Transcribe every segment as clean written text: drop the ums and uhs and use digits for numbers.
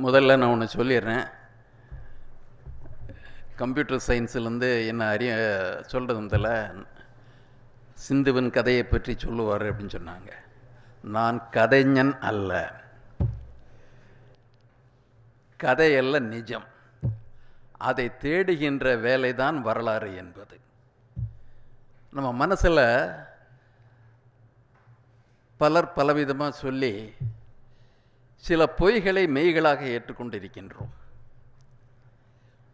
முதல்ல நான் ஒன்று சொல்லிடுறேன். கம்ப்யூட்டர் சயின்ஸ்லேருந்து என்ன சொல்கிறது முதல்ல சிந்துவின் கதையை பற்றி சொல்லுவார் அப்படின்னு சொன்னாங்க. நான் கதைஞன் அல்ல, கதையல்ல நிஜம். அதை தேடுகின்ற வேலைதான் வரலாறு என்பது. நம்ம மனசில் பலர் பலவிதமாக சொல்லி சில பொய்களை மெய்களாக ஏற்றுக்கொண்டிருக்கின்றோம்.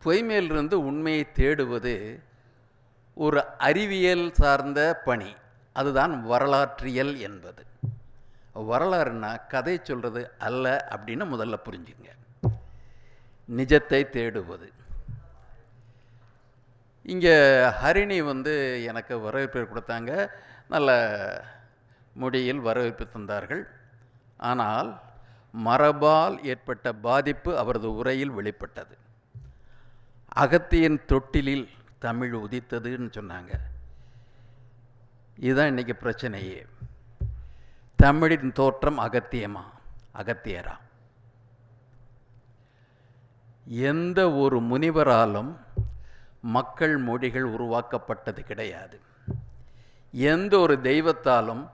பொய்மையிலிருந்து உண்மையை தேடுவது ஒரு அறிவியல் சார்ந்த பணி. அதுதான் வரலாற்றியல் என்பது. வரலாறுனா கதை சொல்கிறது அல்ல அப்படின்னு முதல்ல புரிஞ்சுங்க. நிஜத்தை தேடுவது. இங்கே ஹரிணி எனக்கு வரவேற்பு கொடுத்தாங்க. நல்ல மொழியில் வரவேற்பு தந்தார்கள். ஆனால் மரபால் ஏற்பட்ட பாதிப்பு அவரது உரையில் வெளிப்பட்டது. அகத்தியன் தொட்டிலில் தமிழ் உதித்ததுன்னு சொன்னாங்க. இதுதான் இன்றைக்கி பிரச்சனையே. தமிழின் தோற்றம் அகத்தியமா, அகத்தியரா? எந்த ஒரு முனிவராலும் மக்கள் மொழிகள் உருவாக்கப்பட்டது கிடையாது. எந்த ஒரு தெய்வத்தாலும்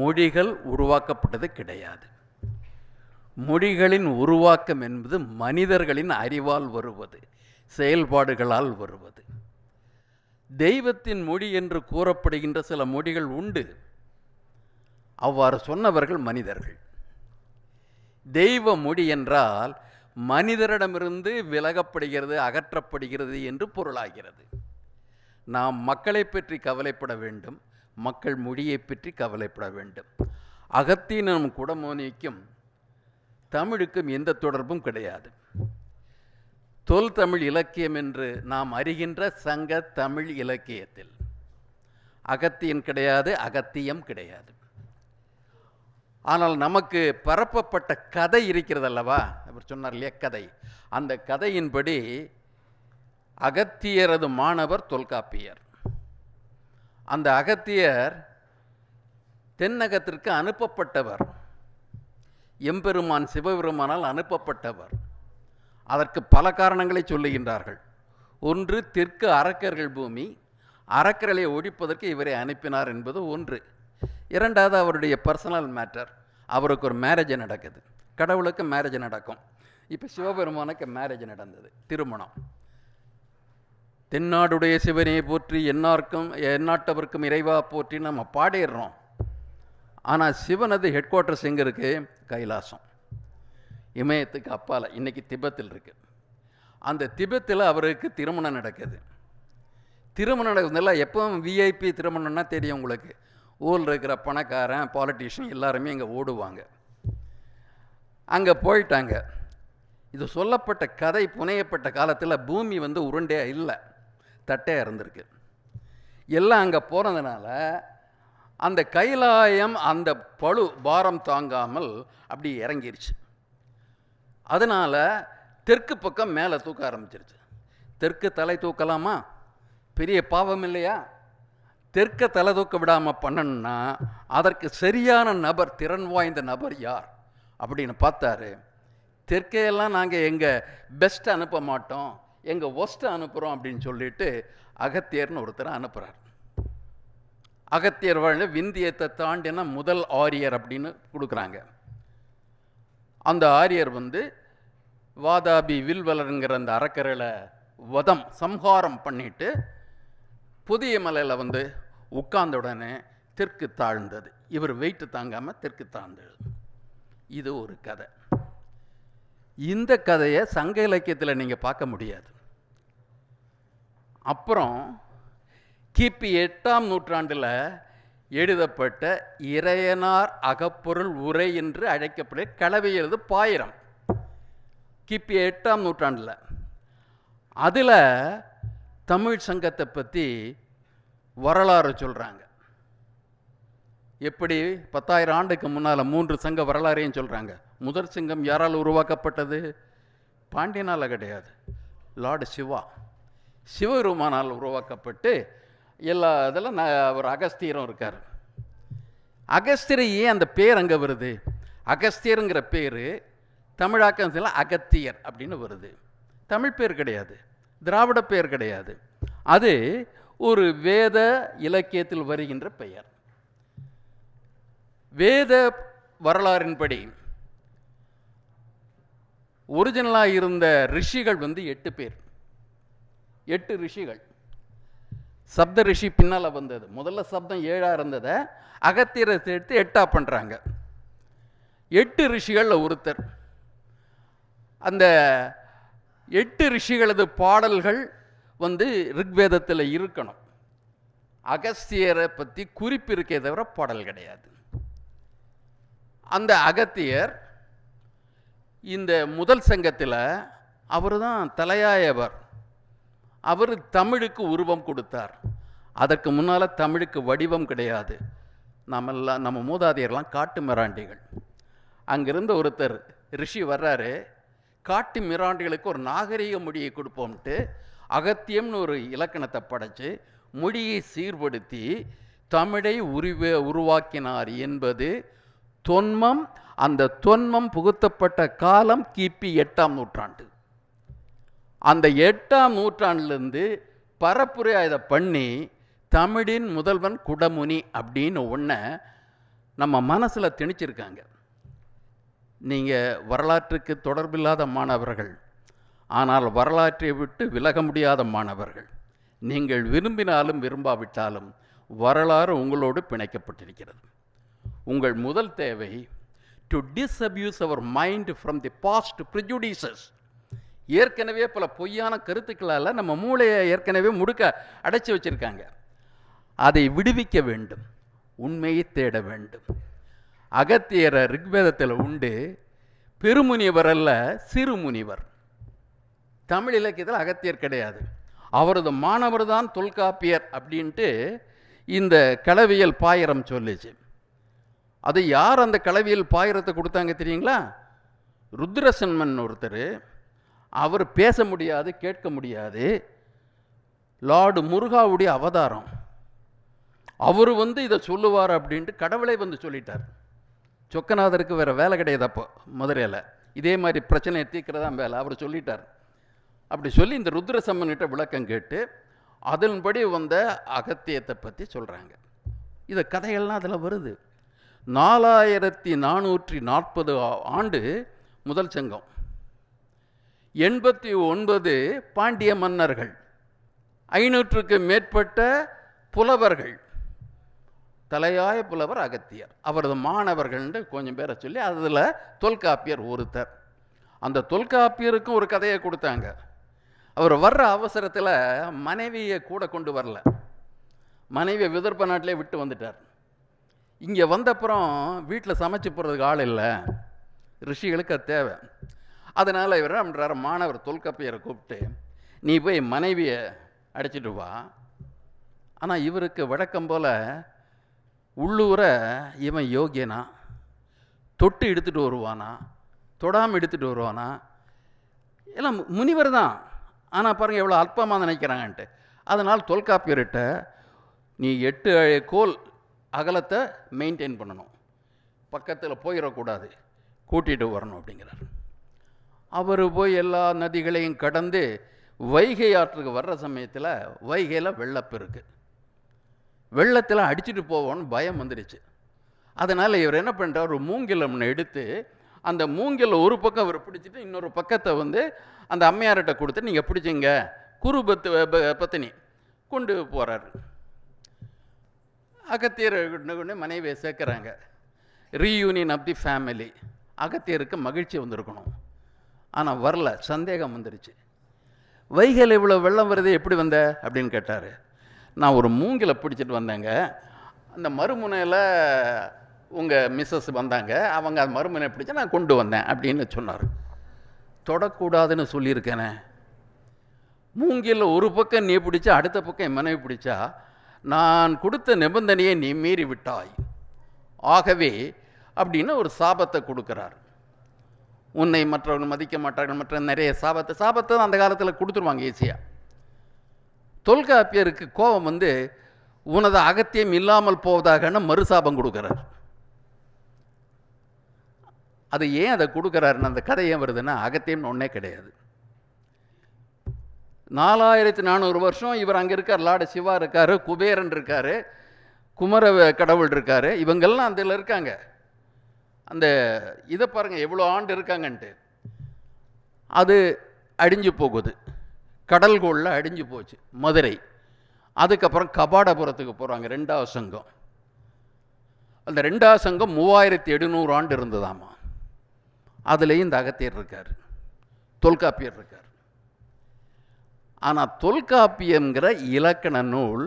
மொழிகள் உருவாக்கப்பட்டது கிடையாது. மொழிகளின் உருவாக்கம் என்பது மனிதர்களின் அறிவால் வருவது, செயல்பாடுகளால் வருவது. தெய்வத்தின் மொழி என்று கூறப்படுகின்ற சில மொழிகள் உண்டு. அவ்வாறு சொன்னவர்கள் மனிதர்கள். தெய்வ மொழி என்றால் மனிதரிடமிருந்து விலகப்படுகிறது, அகற்றப்படுகிறது என்று பொருளாகிறது. நாம் மக்களை பற்றி கவலைப்பட வேண்டும், மக்கள் மொழியை பற்றி கவலைப்பட வேண்டும். அகத்தியனும் குடமோனிக்கும் தமிழுக்கும் எந்த தொடர்பும் கிடையாது. தொல் தமிழ் இலக்கியம் என்று நாம் அறிகின்ற சங்க தமிழ் இலக்கியத்தில் அகத்தியன் கிடையாது, அகத்தியம் கிடையாது. ஆனால் நமக்கு பரப்பப்பட்ட கதை இருக்கிறது அல்லவா? அவர் சொன்னார் இல்லையா, கதை. அந்த கதையின்படி அகத்தியரது மாணவர் தொல்காப்பியர். அந்த அகத்தியர் தென்னகத்திற்கு அனுப்பப்பட்டவர், எம்பெருமான் சிவபெருமானால் அனுப்பப்பட்டவர். அதற்கு பல காரணங்களை சொல்லுகின்றார்கள். ஒன்று, தெற்கு அரக்கர்கள் பூமி, அரக்கர்களை ஒழிப்பதற்கு இவரை அனுப்பினார் என்பது ஒன்று. இரண்டாவது, அவருடைய பர்சனல் மேட்டர். அவருக்கு ஒரு மேரேஜ் நடக்குது. கடவுளுக்கு மேரேஜ் நடக்கும். இப்போ சிவபெருமானுக்கு மேரேஜ் நடந்தது, திருமணம். தென்னாடுடைய சிவனை போற்றி எந்நாட்டவர்க்கும் இறைவா போற்றி நம்ம பாடிடுறோம். ஆனால் சிவனது ஹெட் குவார்ட்டர்ஸ் எங்கே இருக்குது? கைலாசம், இமயத்துக்கு அப்பால், இன்றைக்கி திபெத்தில் இருக்குது. அந்த திபெத்தில் அவருக்கு திருமணம் நடக்குது. திருமணம் நடக்குதுல, எப்பவும் விஐபி திருமணம்னா தெரியும் உங்களுக்கு. ஊரில் இருக்கிற பணக்காரன், பாலிட்டிஷியன் எல்லாருமே இங்கே ஓடுவாங்க. அங்கே போயிட்டாங்க. இது சொல்லப்பட்ட கதை புனையப்பட்ட காலத்தில் பூமி உருண்டே இல்லை, தட்டையாக இருந்திருக்கு. எல்லாம் அங்கே போனதுனால அந்த கைலாயம் அந்த பழு பாரம் தாங்காமல் அப்படி இறங்கிருச்சு. அதனால் தெற்கு பக்கம் மேலே தூக்க ஆரம்பிச்சிருச்சு. தெற்கு தலை தூக்கலாமா? பெரிய பாவம் இல்லையா? தெற்க தலை தூக்க விடாமல் பண்ணணும்னா அதற்கு சரியான நபர், திறன் வாய்ந்த நபர் யார் அப்படின்னு பார்த்தாரு. தெற்கையெல்லாம் நாங்கள் எங்கள் பெஸ்ட்டை அனுப்ப மாட்டோம், எங்கள் ஒஸ்ட்டை அனுப்புகிறோம் அப்படின்னு சொல்லிட்டு அகத்தியர்னு ஒருத்தரை அனுப்புகிறார். அகத்தியர் வாழ்ந்த விந்தியத்தை தாண்டின முதல் ஆரியர் அப்படின்னு கொடுக்குறாங்க. அந்த ஆரியர் வாதாபி வில்வலருங்கிற அந்த அரக்கர்களை சம்ஹாரம் பண்ணிட்டு புதிய மலையில் உட்கார்ந்த உடனே தெற்கு தாழ்ந்தது. இவர் வெயிட்டு தாங்காமல் தெற்கு தாழ்ந்தது. இது ஒரு கதை. இந்த கதையை சங்க இலக்கியத்தில் நீங்கள் பார்க்க முடியாது. அப்புறம் கிபி 8ஆம் நூற்றாண்டில் எழுதப்பட்ட இறையனார் அகப்பொருள் உரை என்று அழைக்கப்படுற களவியது பாயிரம், கிபி 8ஆம் நூற்றாண்டில். அதில் தமிழ் சங்கத்தை பற்றி வரலாறு சொல்கிறாங்க. எப்படி 10,000 ஆண்டுக்கு முன்னால் 3 சங்க வரலாறையும் சொல்கிறாங்க. முதற் சங்கம் யாரால் உருவாக்கப்பட்டது? பாண்டியனால் கிடையாது, லார்டு சிவபெருமானால் உருவாக்கப்பட்டு எல்லா இதில் ஒரு அகஸ்தியரும் இருக்கார். அகஸ்தியர் ஏன் அந்த பேர் அங்கே வருது? அகஸ்தியருங்கிற பேர் தமிழாக்கம் சில அகத்தியர் அப்படின்னு வருது. தமிழ் பேர் கிடையாது, திராவிட பெயர் கிடையாது. அது ஒரு வேத இலக்கியத்தில் வருகின்ற பெயர். வேத வரலாறின்படி ஒரிஜினலாக இருந்த ரிஷிகள் 8 பேர், 8 ரிஷிகள். சப்த ரிஷி பின்னால் வந்தது. முதல்ல சப்தம் 7 இருந்ததை அகத்தியரை சேர்த்து 8 பண்ணுறாங்க. 8 ரிஷிகளில் ஒருத்தர். அந்த 8 ரிஷிகளது பாடல்கள் ரிக்வேதத்தில் இருக்கணும். அகஸ்தியரை பற்றி குறிப்பு இருக்கே தவிர பாடல் கிடையாது. அந்த அகத்தியர் இந்த முதல் சங்கத்தில் அவர் தான் தலையாயவர். அவர் தமிழுக்கு உருவம் கொடுத்தார். அதற்கு முன்னால் தமிழுக்கு வடிவம் கிடையாது. நம்ம மூதாதையர்லாம் காட்டு மிராண்டிகள். அங்கிருந்த ஒருத்தர் ரிஷி வர்றாரு, காட்டு மிராண்டிகளுக்கு ஒரு நாகரிக மொழியை கொடுப்போம்ட்டு அகத்தியம்னு ஒரு இலக்கணத்தை படைச்சு மொழியை சீர்படுத்தி தமிழை உருவாக்கினார் என்பது தொன்மம். அந்த தொன்மம் புகுத்தப்பட்ட காலம் கிபி 8ஆம் நூற்றாண்டு. அந்த 8ஆம் நூற்றாண்டிலிருந்து பரப்புரை இதை பண்ணி தமிழின் முதல்வன் குடமுனி அப்படின்னு ஒன்றை நம்ம மனசில் திணிச்சிருக்காங்க. நீங்கள் வரலாற்றுக்கு தொடர்பில்லாத மாணவர்கள், ஆனால் வரலாற்றை விட்டு விலக முடியாத மாணவர்கள். நீங்கள் விரும்பினாலும் விரும்பாவிட்டாலும் வரலாறு உங்களோடு பிணைக்கப்பட்டிருக்கிறது. உங்கள் முதல் தேவை to disabuse our mind from the past prejudices. ஏற்கனவே பல பொய்யான கருத்துக்களால் நம்ம மூளையை ஏற்கனவே முடுக்க அடைச்சி வச்சிருக்காங்க. அதை விடுவிக்க வேண்டும், உண்மையை தேட வேண்டும். அகத்தியர் ரிக்வேதத்தில் உண்டு. பெருமுனிவர் அல்ல, சிறுமுனிவர். தமிழ் இலக்கியத்தில் அகத்தியர் கிடையாது. அவரது மாணவர் தான் தொல்காப்பியர் அப்படின்ட்டு இந்த களவியல் பாயிரம் சொல்லிச்சு. அது யார் அந்த களவியல் பாயிரத்தை கொடுத்தாங்க தெரியுங்களா? ருத்ரசன்மன் ஒருத்தர். அவர் பேச முடியாது, கேட்க முடியாது. லார்டு முருகாவுடைய அவதாரம். அவர் இதை சொல்லுவார் அப்படின்ட்டு கடவுளை சொல்லிட்டார். சொக்கநாதருக்கு வேறு வேலை கிடையாது அப்போ மதுரையில். இதே மாதிரி பிரச்சனையை தீர்க்கிறதா வேலை. அவர் சொல்லிட்டார். அப்படி சொல்லி இந்த ருத்ரசம்மன்கிட்ட விளக்கம் கேட்டு அதன்படி வந்த அகத்தியத்தை பற்றி சொல்கிறாங்க. இந்த கதைகள்லாம் அதில் வருது. 4440 ஆண்டு முதல் சங்கம். 89 பாண்டிய மன்னர்கள், 500க்கு மேற்பட்ட புலவர்கள். தலையாய புலவர் அகத்தியர். அவரது மாணவர்கள்னு கொஞ்சம் பேரை சொல்லி அதில் தொல்காப்பியர் ஒருத்தர். அந்த தொல்காப்பியருக்கும் ஒரு கதையை கொடுத்தாங்க. அவர் வர்ற அவசரத்தில் மனைவியை கூட கொண்டு வரல. மனைவியை விதர்ப்ப நாட்டிலே விட்டு வந்துட்டார். இங்கே வந்தப்புறம் வீட்டில் சமைச்சு போடுறதுக்கு ஆள் இல்லை. ரிஷிகளுக்கு அது தேவை. அதனால் இவர் என்ன பண்ணுறாரு, மாணவர் தொல்காப்பியரை கூப்பிட்டு நீ போய் மனைவியை அடிச்சிட்டு வா. ஆனால் இவருக்கு வழக்கம் போல் உள்ளூர இவன் யோகியனா, தொட்டு எடுத்துகிட்டு வருவானா, தொடாமல் எடுத்துகிட்டு வருவானா, எல்லாம் முனிவர் தான். ஆனால் பாருங்கள் எவ்வளோ அல்பமாக நினைக்கிறாங்கன்ட்டு. அதனால் தொல்காப்பியர்கிட்ட நீ 8 கோல் அகலத்தை மெயின்டைன் பண்ணணும், பக்கத்தில் போயிடக்கூடாது, கூட்டிகிட்டு வரணும் அப்படிங்கிறார். அவர் போய் எல்லா நதிகளையும் கடந்து வைகை ஆற்றுக்கு வர்ற சமயத்தில் வைகையில் வெள்ளப்பெருக்கு. வெள்ளத்தில் அடிச்சுட்டு போவோன்னு பயம் வந்துடுச்சு. அதனால் இவர் என்ன பண்ணுறார், ஒரு மூங்கில் எடுத்து அந்த மூங்கில் ஒரு பக்கம் அவர் பிடிச்சிட்டு இன்னொரு பக்கத்தை அந்த அம்மையார்கிட்ட கொடுத்து நீங்கள் பிடிச்சிங்க குரு பத்தினி கொண்டு போகிறார். அகத்தியர் மனைவியை சேர்க்குறாங்க. Reunion of the family. அகத்தியருக்கு மகிழ்ச்சி வந்திருக்கணும், ஆனால் வரல. சந்தேகம் வந்துருச்சு. வைகையில் இவ்வளோ வெள்ளம் வருது, எப்படி வந்த அப்படின்னு கேட்டார். நான் ஒரு மூங்கிலை பிடிச்சிட்டு வந்தேங்க, அந்த மறுமுனையில் உங்கள் மிஸ்ஸஸ் வந்தாங்க, அவங்க அந்த மறுமுனை பிடிச்சி நான் கொண்டு வந்தேன் அப்படின்னு சொன்னார். தொடக்கூடாதுன்னு சொல்லியிருக்கேனே. மூங்கில் ஒரு பக்கம் நீ பிடிச்சா அடுத்த பக்கம் என் மனைவி பிடிச்சா நான் கொடுத்த நிபந்தனையை நீ மீறி விட்டாய், ஆகவே அப்படின்னு ஒரு சாபத்தை கொடுக்குறார். உன்னை மற்றவர்கள் மதிக்க மாட்டார்கள், மற்ற நிறைய சாபத்தை அந்த காலத்தில் கொடுத்துருவாங்க ஈஸியாக. தொல்காப்பியருக்கு கோபம் உனது அகத்தியம் இல்லாமல் போவதாகன்னு மறுசாபம் கொடுக்குறார். அது ஏன் அதை கொடுக்குறாருன்னு அந்த கதை ஏன் வருதுன்னா அகத்தியம் ஒன்றே கிடையாது. 4400 வருஷம் இவர் அங்கே இருக்கார். லார்டு சிவா இருக்கார், குபேரன் இருக்கார், குமர கடவுள் இருக்கார், இவங்கெல்லாம் அதில் இருக்காங்க. அந்த இதை பாருங்கள் எவ்வளோ ஆண்டு இருக்காங்கன்ட்டு. அது அடிஞ்சு போகுது. கடல்கோளில் அடிஞ்சு போச்சு மதுரை. அதுக்கப்புறம் கபாடபுரத்துக்கு போகிறாங்க, 2வது சங்கம். அந்த 2வது சங்கம் 3700 ஆண்டு இருந்ததாமா. அதுலேயும் இந்த அகத்தியர் இருக்கார், தொல்காப்பியர் இருக்கார். ஆனால் தொல்காப்பியங்கிற இலக்கண நூல்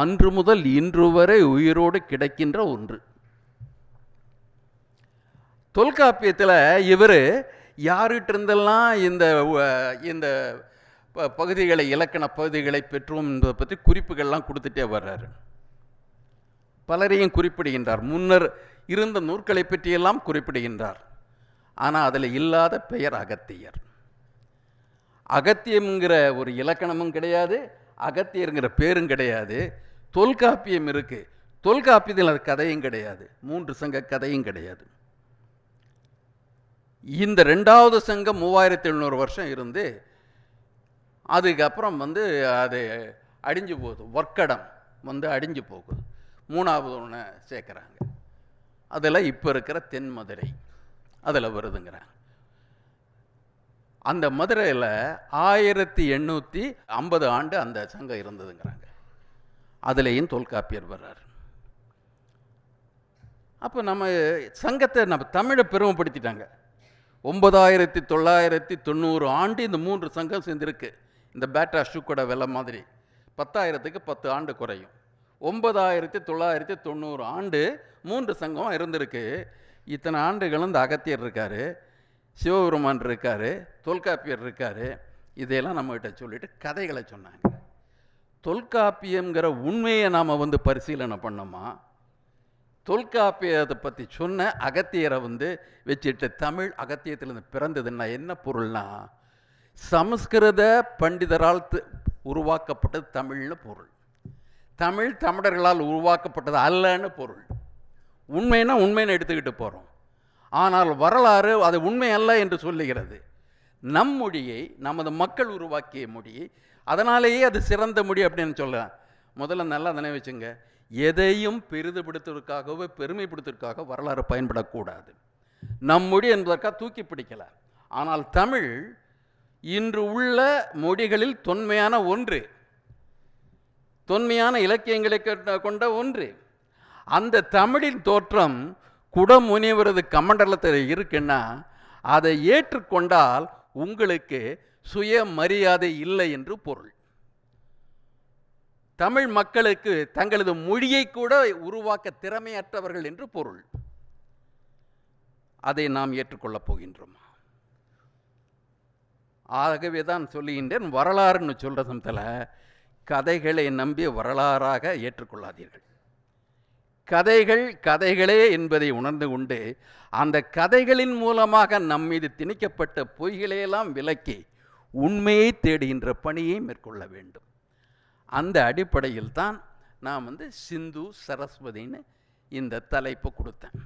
அன்று முதல் இன்று வரை உயிரோடு கிடைக்கின்ற ஒன்று. தொல்காப்பியத்தில் இவர் யார்கிட்ட இருந்தெல்லாம் இந்த பகுதிகளை, இலக்கண பகுதிகளை பெற்றோம் என்பதை பற்றி குறிப்புகள்லாம் கொடுத்துட்டே வர்றாரு. பலரையும் குறிப்பிடுகின்றார், முன்னர் இருந்த நூற்களை பற்றியெல்லாம் குறிப்பிடுகின்றார். ஆனால் அதில் இல்லாத பெயர் அகத்தியர். அகத்தியம்ங்கிற ஒரு இலக்கணமும் கிடையாது, அகத்தியருங்கிற பேரும் கிடையாது. தொல்காப்பியம் இருக்கு, தொல்காப்பியத்தில் அது கதையும் கிடையாது, 3 சங்க கதையும் கிடையாது. இந்த 2வது சங்கம் 3700 வருஷம் இருந்து அதுக்கப்புறம் அது அடிஞ்சு போகுது. வர்க்கடம் அடிஞ்சு போகுது. 3வது ஒன்று சேர்க்குறாங்க. அதில் இப்போ இருக்கிற தென் மதுரை அதில் வருதுங்கிறாங்க. அந்த மதுரையில் 1850 ஆண்டு அந்த சங்கம் இருந்ததுங்கிறாங்க. அதுலேயும் தொல்காப்பியர் வர்றார். அப்போ நம்ம சங்கத்தை நம்ம தமிழை பெருமைப்படுத்திட்டாங்க. 9990 ஆண்டு இந்த 3 சங்கம் சேர்ந்துருக்கு. இந்த பேட்டா ஷூக்கோட விலை மாதிரி 10,000க்கு 10 ஆண்டு குறையும். 9990 ஆண்டு 3 சங்கம் இருந்திருக்கு. இத்தனை ஆண்டுகளும் இந்த அகத்தியர் இருக்கார், சிவபெருமான் இருக்கார், தொல்காப்பியர் இருக்கார். இதையெல்லாம் நம்மகிட்ட சொல்லிட்டு கதைகளை சொன்னாங்க. தொல்காப்பியங்கிற உண்மையை நாம் பரிசீலனை பண்ணோமா? தொல்காப்பியத்தை பற்றி சொன்ன அகத்தியரை வச்சுட்டு தமிழ் அகத்தியத்திலிருந்து பிறந்ததுன்னா என்ன பொருள்னா, சமஸ்கிருத பண்டிதரால் உருவாக்கப்பட்டது தமிழ்னு பொருள். தமிழ் தமிழர்களால் உருவாக்கப்பட்டது அல்லன்னு பொருள். உண்மைன்னா உண்மைன்னு எடுத்துக்கிட்டு போகிறோம். ஆனால் வரலாறு அது உண்மை அல்ல என்று சொல்லுகிறது. நம் மொழியை, நமது மக்கள் உருவாக்கிய மொழியை, அதனாலேயே அது சிறந்த மொழி அப்படின்னு சொல்லலாம். முதல்ல நல்லா நினைவச்சுங்க, எதையும் பெரிதுபடுத்துவதற்காகவோ பெருமைப்படுத்துவதற்காக வரலாறு பயன்படக்கூடாது. நம் மொழி என்பதற்காக தூக்கி பிடிக்கல. ஆனால் தமிழ் இன்று உள்ள மொழிகளில் தொன்மையான ஒன்று, தொன்மையான இலக்கியங்களை கொண்ட ஒன்று. அந்த தமிழின் தோற்றம் குடமுனிவரது கமண்டலத்தில் இருக்குன்னா அதை ஏற்றுக்கொண்டால் உங்களுக்கு சுயமரியாதை இல்லை என்று பொருள். தமிழ் மக்களுக்கு தங்களது மொழியை கூட உருவாக்க திறமையற்றவர்கள் என்று பொருள். அதை நாம் ஏற்றுக்கொள்ளப் போகின்றோம். ஆகவே தான் சொல்லுகின்றேன், வரலாறுன்னு சொல்கிற சமயத்தில் கதைகளை நம்பி வரலாறாக ஏற்றுக்கொள்ளாதீர்கள். கதைகள் கதைகளே என்பதை உணர்ந்து கொண்டு அந்த கதைகளின் மூலமாக நம் மீது திணிக்கப்பட்ட பொய்களையெல்லாம் விலக்கி உண்மையை தேடுகின்ற பணியை மேற்கொள்ள வேண்டும். அந்த அடிப்படையில் தான் நான் சிந்து சரஸ்வதின்னு இந்த தலைப்பு கொடுத்தேன்.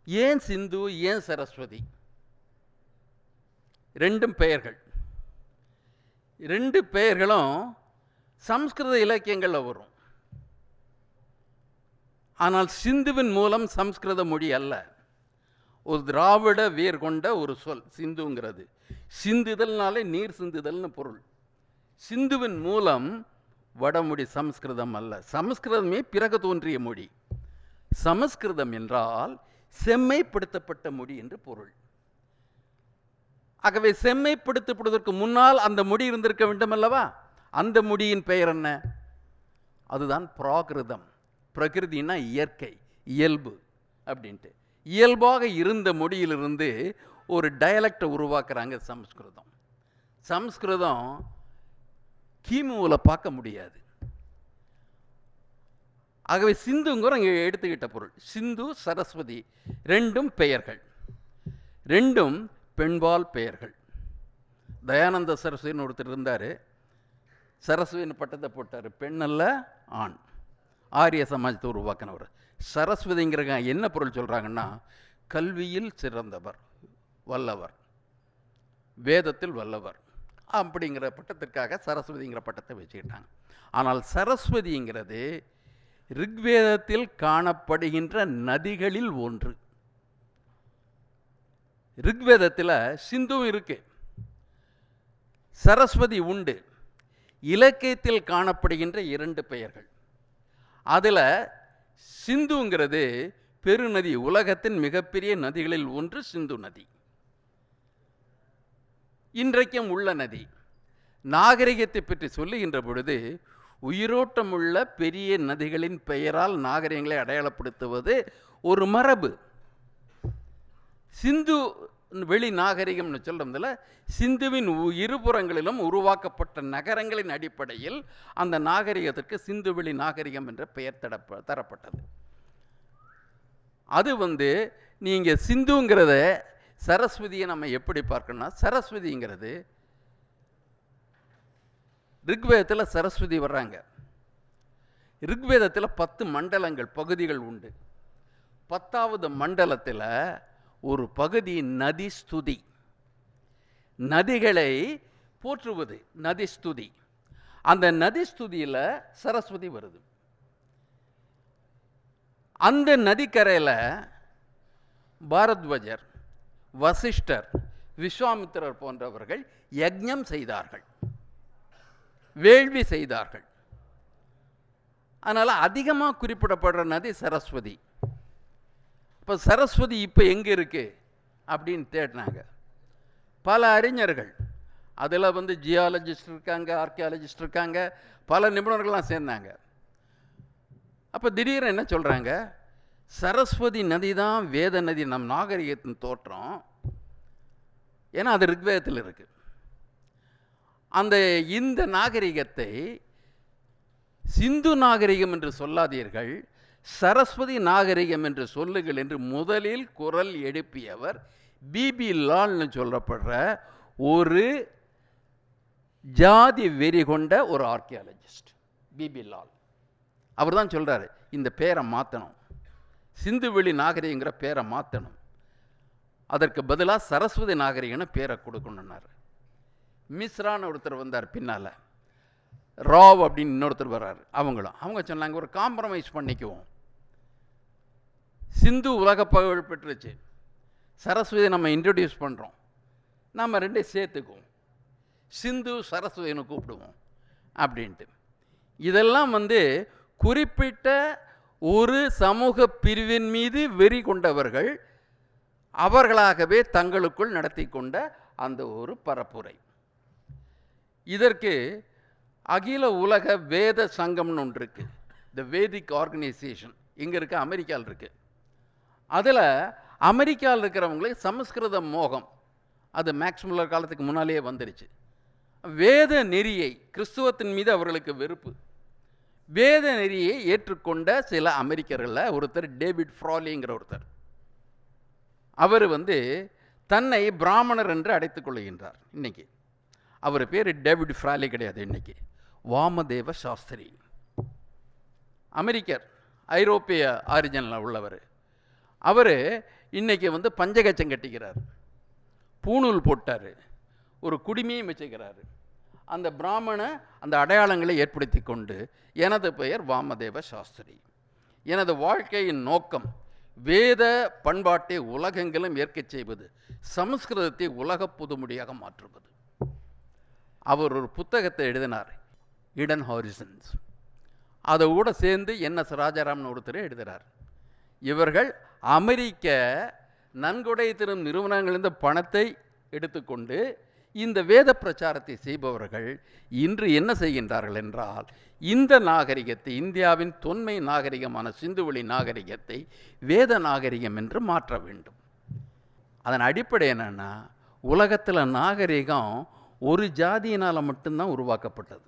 ஏன் சிந்து, ஏன் சரஸ்வதி? 2 பெயர்கள். 2 பெயர்களும் சம்ஸ்கிருத இலக்கியங்களில் வரும். ஆனால் சிந்துவின் மூலம் சம்ஸ்கிருத மொழி அல்ல, ஒரு திராவிட வேர் கொண்ட ஒரு சொல் சிந்துங்கிறது. சிந்துதல்னாலே நீர் சிந்துதல்னு பொருள். சிந்துவின் மூலம் வடமொழி சமஸ்கிருதம் அல்ல. சமஸ்கிருதமே பிறகு தோன்றிய மொழி. சமஸ்கிருதம் என்றால் செம்மைப்படுத்தப்பட்ட மொழி என்று பொருள். ஆகவே செம்மைப்படுத்தப்படுவதற்கு முன்னால் அந்த மொழி இருந்திருக்க வேண்டும் அல்லவா? அந்த மொழியின் பெயர் என்ன? அதுதான் பிராகிருதம். பிரகிருதினா இயற்கை, இயல்பு அப்படின்ட்டு. இயல்பாக இருந்த மொழியிலிருந்து ஒரு டயலக்டை உருவாக்குறாங்க சமஸ்கிருதம். சமஸ்கிருதம் கிமுவில் பார்க்க முடியாது. ஆகவே சிந்துங்கிற இங்கே எடுத்துக்கிட்ட பொருள். சிந்து சரஸ்வதி 2ம் பெயர்கள், 2ம் பெண்பால் பெயர்கள். தயானந்த சரஸ்வதினு ஒருத்தர் இருந்தார், சரஸ்வதினு பட்டத்தை போட்டார். பெண் அல்ல ஆண். ஆரிய சமாஜத்தை உருவாக்கினவர். சரஸ்வதிங்கிற என்ன பொருள் சொல்கிறாங்கன்னா, கல்வியில் சிறந்தவர், வல்லவர், வேதத்தில் வல்லவர் அப்படிங்கிற பட்டத்திற்காக சரஸ்வதிங்கிற பட்டத்தை வச்சுக்கிட்டாங்க. ஆனால் சரஸ்வதிங்கிறது ரிக்வேதத்தில் காணப்படுகின்ற நதிகளில் ஒன்று. ரிக்வேதத்தில் சிந்து இருக்கு, சரஸ்வதி உண்டு. இலக்கியத்தில் காணப்படுகின்ற 2 பெயர்கள். அதில் சிந்துங்கிறது பெருநதி, உலகத்தின் மிகப்பெரிய நதிகளில் ஒன்று சிந்து நதி, இன்றைக்கும் உள்ள நதி. நாகரிகத்தை பற்றி சொல்லுகின்ற பொழுது உயிரோட்டமுள்ள பெரிய நதிகளின் பெயரால் நாகரிகங்களை அடையாளப்படுத்துவது ஒரு மரபு. சிந்து வெளி நாகரிகம்னு சொல்றதுல சிந்துவின் இருபுறங்களிலும் உருவாக்கப்பட்ட நகரங்களின் அடிப்படையில் அந்த நாகரிகத்திற்கு சிந்து வெளி நாகரிகம் என்ற பெயர் தரப்பட்டது. அது நீங்க சிந்துங்கிறத சரஸ்வதியை நம்ம எப்படி பார்க்கணும்னா, சரஸ்வதிங்கிறது ரிக்வேதத்தில் சரஸ்வதி வர்றாங்க. ரிக்வேதத்தில் 10 மண்டலங்கள் பகுதிகள் உண்டு. 10வது மண்டலத்தில் ஒரு பகுதி நதி ஸ்துதி, நதிகளை போற்றுவது, நதி ஸ்துதி. அந்த நதி ஸ்துதியில் சரஸ்வதி வருது. அந்த நதிக்கரையில் பாரத்வஜர், வசிஷ்டர், விஸ்வாமித்திரர் போன்றவர்கள் யஜ்ஞம் செய்தார்கள், வேள்வி செய்தார்கள். அதனால் அதிகமாக குறிப்பிடப்படுற நதி சரஸ்வதி. இப்போ சரஸ்வதி இப்போ எங்கே இருக்கு அப்படின்னு தேடினாங்க பல அறிஞர்கள். அதில் ஜியாலஜிஸ்ட் இருக்காங்க, ஆர்கியாலஜிஸ்ட் இருக்காங்க, பல நிபுணர்கள்லாம் சேர்ந்தாங்க. அப்போ திடீர்னு என்ன சொல்கிறாங்க, சரஸ்வதி நதி தான் வேத நதி, நம் நாகரிகத்தின் தோற்றம். ஏன்னா அது ரிக்வேதத்தில் இருக்கு. இந்த நாகரிகத்தை சிந்து நாகரிகம் என்று சொல்லாதீர்கள், சரஸ்வதி நாகரிகம் என்று சொல்லுங்கள் என்று முதலில் குரல் எழுப்பியவர் பிபி லால்னு சொல்லப்படுற ஒரு ஜாதி வெறி கொண்ட ஒரு ஆர்கியாலஜிஸ்ட். பிபி லால் அவர் தான் சொல்றாரு, இந்த பேரை மாற்றணும், சிந்துவெளி நாகரிகங்கிற பேரை மாற்றணும், அதற்கு பதிலாக சரஸ்வதி நாகரிகம்னு பேரை கொடுக்கணுன்னாரு. மிஸ்ரான்னு ஒருத்தர் வந்தார் பின்னால், ராவ் அப்படின்னு இன்னொருத்தர் வர்றாரு. அவங்க சொன்னாங்க, ஒரு காம்ப்ரமைஸ் பண்ணிக்குவோம், சிந்து உலக புகழ் பெற்றுச்சு, சரஸ்வதி நம்ம இன்ட்ரடியூஸ் பண்ணுறோம், நம்ம 2 சேர்த்துக்குவோம், சிந்து சரஸ்வதினு கூப்பிடுவோம் அப்படின்ட்டு. இதெல்லாம் குறிப்பிட்ட ஒரு சமூக பிரிவின் மீது வெறி கொண்டவர்கள் அவர்களாகவே தங்களுக்குள் நடத்தி கொண்ட அந்த ஒரு பரப்புரை. இதற்கு அகில உலக வேத சங்கம்னு ஒன்று இருக்கு, த வேதிக் ஆர்கனைசேஷன், இங்கே இருக்கு, அமெரிக்காவில் இருக்கு. அதில் அமெரிக்காவில் இருக்கிறவங்களுக்கு சமஸ்கிருத மோகம், அது மேக்ஸ் முல்லர் காலத்துக்கு முன்னாலேயே வந்துடுச்சு. வேத நெறியை, கிறிஸ்துவத்தின் மீது அவர்களுக்கு வெறுப்பு. வேத நெறியை ஏற்றுக்கொண்ட சில அமெரிக்கர்களில் ஒருத்தர் டேவிட் ஃப்ராலிங்கிற ஒருத்தர். அவர் தன்னை பிராமணர் என்று அழைத்துக் கொள்கின்றார். இன்னைக்கு அவர் பேர் டேவிட் ஃப்ராலி கிடையாது, இன்னைக்கு வாமதேவ சாஸ்திரி. அமெரிக்கர், ஐரோப்பிய ஆரிஜனில் உள்ளவர். அவர் இன்னைக்கு பஞ்சகச்சம் கட்டிக்கிறார், பூணூல் போட்டார், ஒரு குடிமையும் வச்சுக்கிறாரு. அந்த பிராமண அந்த அடையாளங்களை ஏற்படுத்தி கொண்டு, எனது பெயர் வாமதேவ சாஸ்திரி, எனது வாழ்க்கையின் நோக்கம் வேத பண்பாட்டை உலகெங்கிலும் ஏற்கச் செய்வது, சமஸ்கிருதத்தை உலக புதுமொழியாக மாற்றுவது. அவர் ஒரு புத்தகத்தை எழுதினார், இடன் ஹாரிசன்ஸ். அதை கூட சேர்ந்து NS ராஜாராம்னு ஒருத்தர் எழுதுகிறார். இவர்கள் அமெரிக்க நன்கொடை தரும் நிறுவனங்களிலிருந்து பணத்தை எடுத்துக்கொண்டு இந்த வேத பிரச்சாரத்தை செய்பவர்கள் இன்று என்ன செய்கின்றார்கள் என்றால், இந்த நாகரிகத்தை, இந்தியாவின் தொன்மை நாகரிகமான சிந்துவெளி நாகரிகத்தை வேத நாகரிகம் என்று மாற்ற வேண்டும். அதன் அடிப்படை என்னன்னா, உலகத்தில் நாகரிகம் ஒரு ஜாதியினால் மட்டும்தான் உருவாக்கப்பட்டது.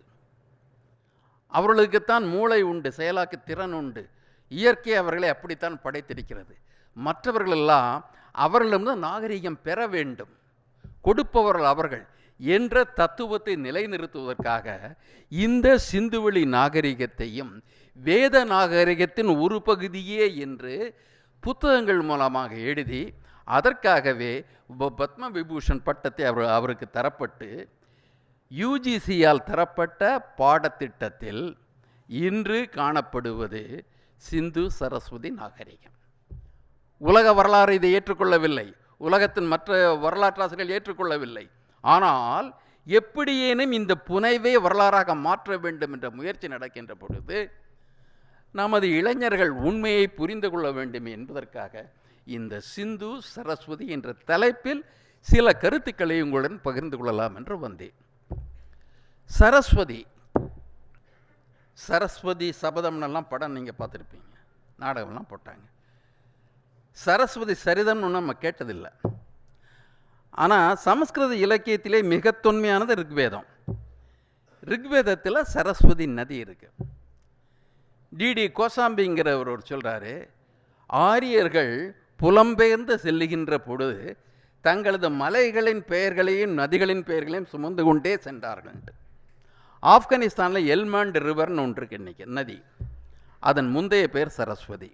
அவர்களுக்குத்தான் மூளை உண்டு, செயலாக்க திறன் உண்டு, இயற்கை அவர்களை அப்படித்தான் படைத்திருக்கிறது. மற்றவர்களெல்லாம் அவர்களிடம் நாகரிகம் பெற வேண்டும், கொடுப்பவர்கள் அவர்கள் என்ற தத்துவத்தை நிலைநிறுத்துவதற்காக இந்த சிந்துவெளி நாகரிகத்தையும் வேத நாகரிகத்தின் ஒரு பகுதியே என்று புத்தகங்கள் மூலமாக எழுதி அதற்காகவே பத்ம விபூஷன் பட்டத்தை அவருக்கு தரப்பட்டு யுஜிசியால் தரப்பட்ட பாடத்திட்டத்தில் இன்று காணப்படுவது சிந்து சரஸ்வதி நாகரிகம். உலக வரலாறு இதை ஏற்றுக்கொள்ளவில்லை, உலகத்தின் மற்ற வரலாற்றாசிரியர்கள் ஏற்றுக்கொள்ளவில்லை. ஆனால் எப்படியேனும் இந்த புனைவை வரலாறாக மாற்ற வேண்டும் என்ற முயற்சி நடக்கின்ற பொழுது நமது இளைஞர்கள் உண்மையை புரிந்து கொள்ள வேண்டும் என்பதற்காக இந்த சிந்து சரஸ்வதி என்ற தலைப்பில் சில கருத்துக்களை உங்களுடன் பகிர்ந்து கொள்ளலாம் என்று வந்தேன். சரஸ்வதி சபதம்னெல்லாம் படம் நீங்கள் பார்த்துருப்பீங்க, நாடகம்லாம் போட்டாங்க. சரஸ்வதி சரிதம்னு நம்ம கேட்டதில்லை. ஆனால் சமஸ்கிருத இலக்கியத்திலே மிக தொன்மையானது ரிக்வேதம். ரிக்வேதத்தில் சரஸ்வதி நதி இருக்கு. டிடி கோசாம்பிங்கிறவர் சொல்கிறாரு, ஆரியர்கள் புலம்பெயர்ந்து செல்லுகின்ற பொழுது தங்களது மலைகளின் பெயர்களையும் நதிகளின் பெயர்களையும் சுமந்து கொண்டே சென்றார்கள். ஆப்கானிஸ்தானில் எல்மாண்ட் ரிவர்னு ஒன்று இருக்கு இன்னைக்கு நதி, அதன் முந்தைய பெயர் சரஸ்வதி.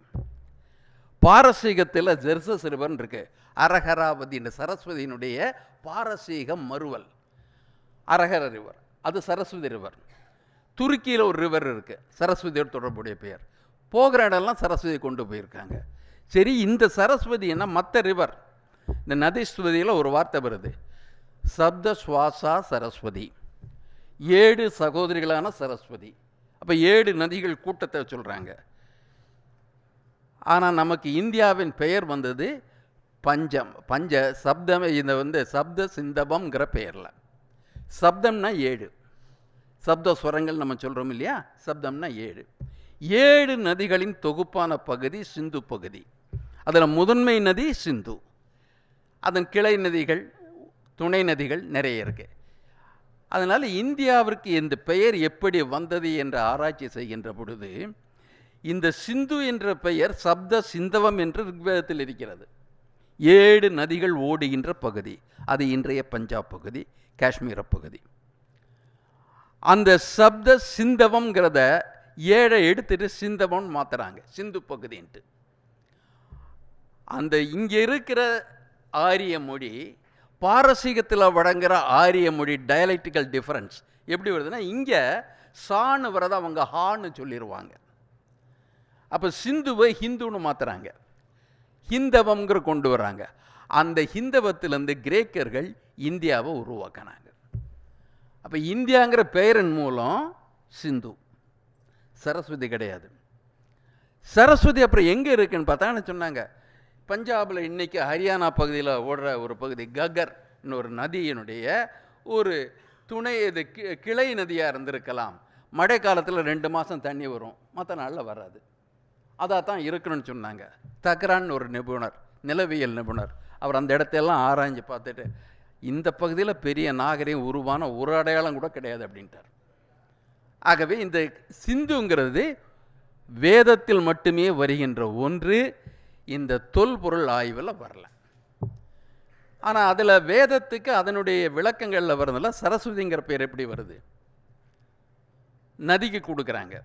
பாரசீகத்தில் ஜெர்சஸ் ரிவர்னு இருக்கு, அரஹராவதி என்ற சரஸ்வதியினுடைய பாரசீகம் மறுவல் அரஹர ரிவர், அது சரஸ்வதி ரிவர். துருக்கியில் ஒரு ரிவர் இருக்கு சரஸ்வதியோட தொடர்புடைய பெயர். போகிற இடம்லாம் சரஸ்வதி கொண்டு போயிருக்காங்க. சரி, இந்த சரஸ்வதி என்ன மற்ற ரிவர், இந்த நதிஸ்வதியில் ஒரு வார்த்தை வருது, சப்த சுவாசா சரஸ்வதி, 7 சகோதரிகளான சரஸ்வதி. அப்போ 7 நதிகள் கூட்டத்தை சொல்கிறாங்க. ஆனால் நமக்கு இந்தியாவின் பெயர் வந்தது பஞ்ச சப்தம். இந்த சப்த சிந்தபம்ங்கிற பெயரில் சப்தம்னா 7 சப்த ஸ்வரங்கள் நம்ம சொல்கிறோம் இல்லையா, சப்தம்னா 7 நதிகளின் தொகுப்பான பகுதி சிந்து பகுதி. அதில் முதன்மை நதி சிந்து, அதன் கிளை நதிகள் துணை நதிகள் நிறைய இருக்கு. அதனால் இந்தியாவிற்கு இந்த பெயர் எப்படி வந்தது என்ற ஆராய்ச்சி செய்கின்ற பொழுது இந்த சிந்து என்ற பெயர் சப்த சிந்தவம் என்று ரிக்வேதத்தில் இருக்கிறது. 7 நதிகள் ஓடுகின்ற பகுதி, அது இன்றைய பஞ்சாப் பகுதி, காஷ்மீர பகுதி. அந்த சப்த சிந்தவம்ங்கிறத 7 எடுத்துட்டு சிந்தவம் மாத்துறாங்க, சிந்து பகுதின்ட்டு. அந்த இங்கே இருக்கிற ஆரிய மொழி பாரசீகத்தில் வழங்குகிற ஆரிய மொழி டயலெக்டிக்கல் டிஃபரன்ஸ் எப்படி வருதுன்னா, இங்கே சான்னு வரதை அவங்க ஹான்னு சொல்லிடுவாங்க. அப்போ சிந்துவை ஹிந்துன்னு மாற்றுறாங்க, ஹிந்தவம்ங்கிற கொண்டு வராங்க. அந்த ஹிந்தவத்திலேருந்து கிரேக்கர்கள் இந்தியாவை உருவாக்கினாங்க. அப்போ இந்தியாங்கிற பெயரின் மூலம் சிந்து, சரஸ்வதி கிடையாது. சரஸ்வதி அப்புறம் எங்கே இருக்குன்னு பார்த்தா சொன்னாங்க, பஞ்சாபில் இன்றைக்கி ஹரியானா பகுதியில் ஓடுற ஒரு பகுதி ககர்னு ஒரு நதியினுடைய ஒரு துணை, இது கிளை நதியாக இருந்திருக்கலாம். மழை காலத்தில் 2 மாதம் தண்ணி வரும், மற்ற நாளில் வராது. அதாக தான் இருக்கணும்னு சொன்னாங்க. தக்ரான்னு ஒரு நிபுணர், நிலவியல் நிபுணர், அவர் அந்த இடத்தையெல்லாம் ஆராய்ஞ்சு பார்த்துட்டு இந்த பகுதியில் பெரிய நாகரிகம் உருவான ஒரு அடையாளம் கூட கிடையாது அப்படின்ட்டார். ஆகவே இந்த சிந்துங்கிறது வேதத்தில் மட்டுமே வருகின்ற ஒன்று, இந்த தொல்பொருள் ஆய்வில் வரல. ஆனால் அதில் வேதத்துக்கு அதனுடைய விளக்கங்களில் வரதில்ல. சரஸ்வதிங்கிற பேர் எப்படி வருது, நதிக்கு கொடுக்குறாங்க,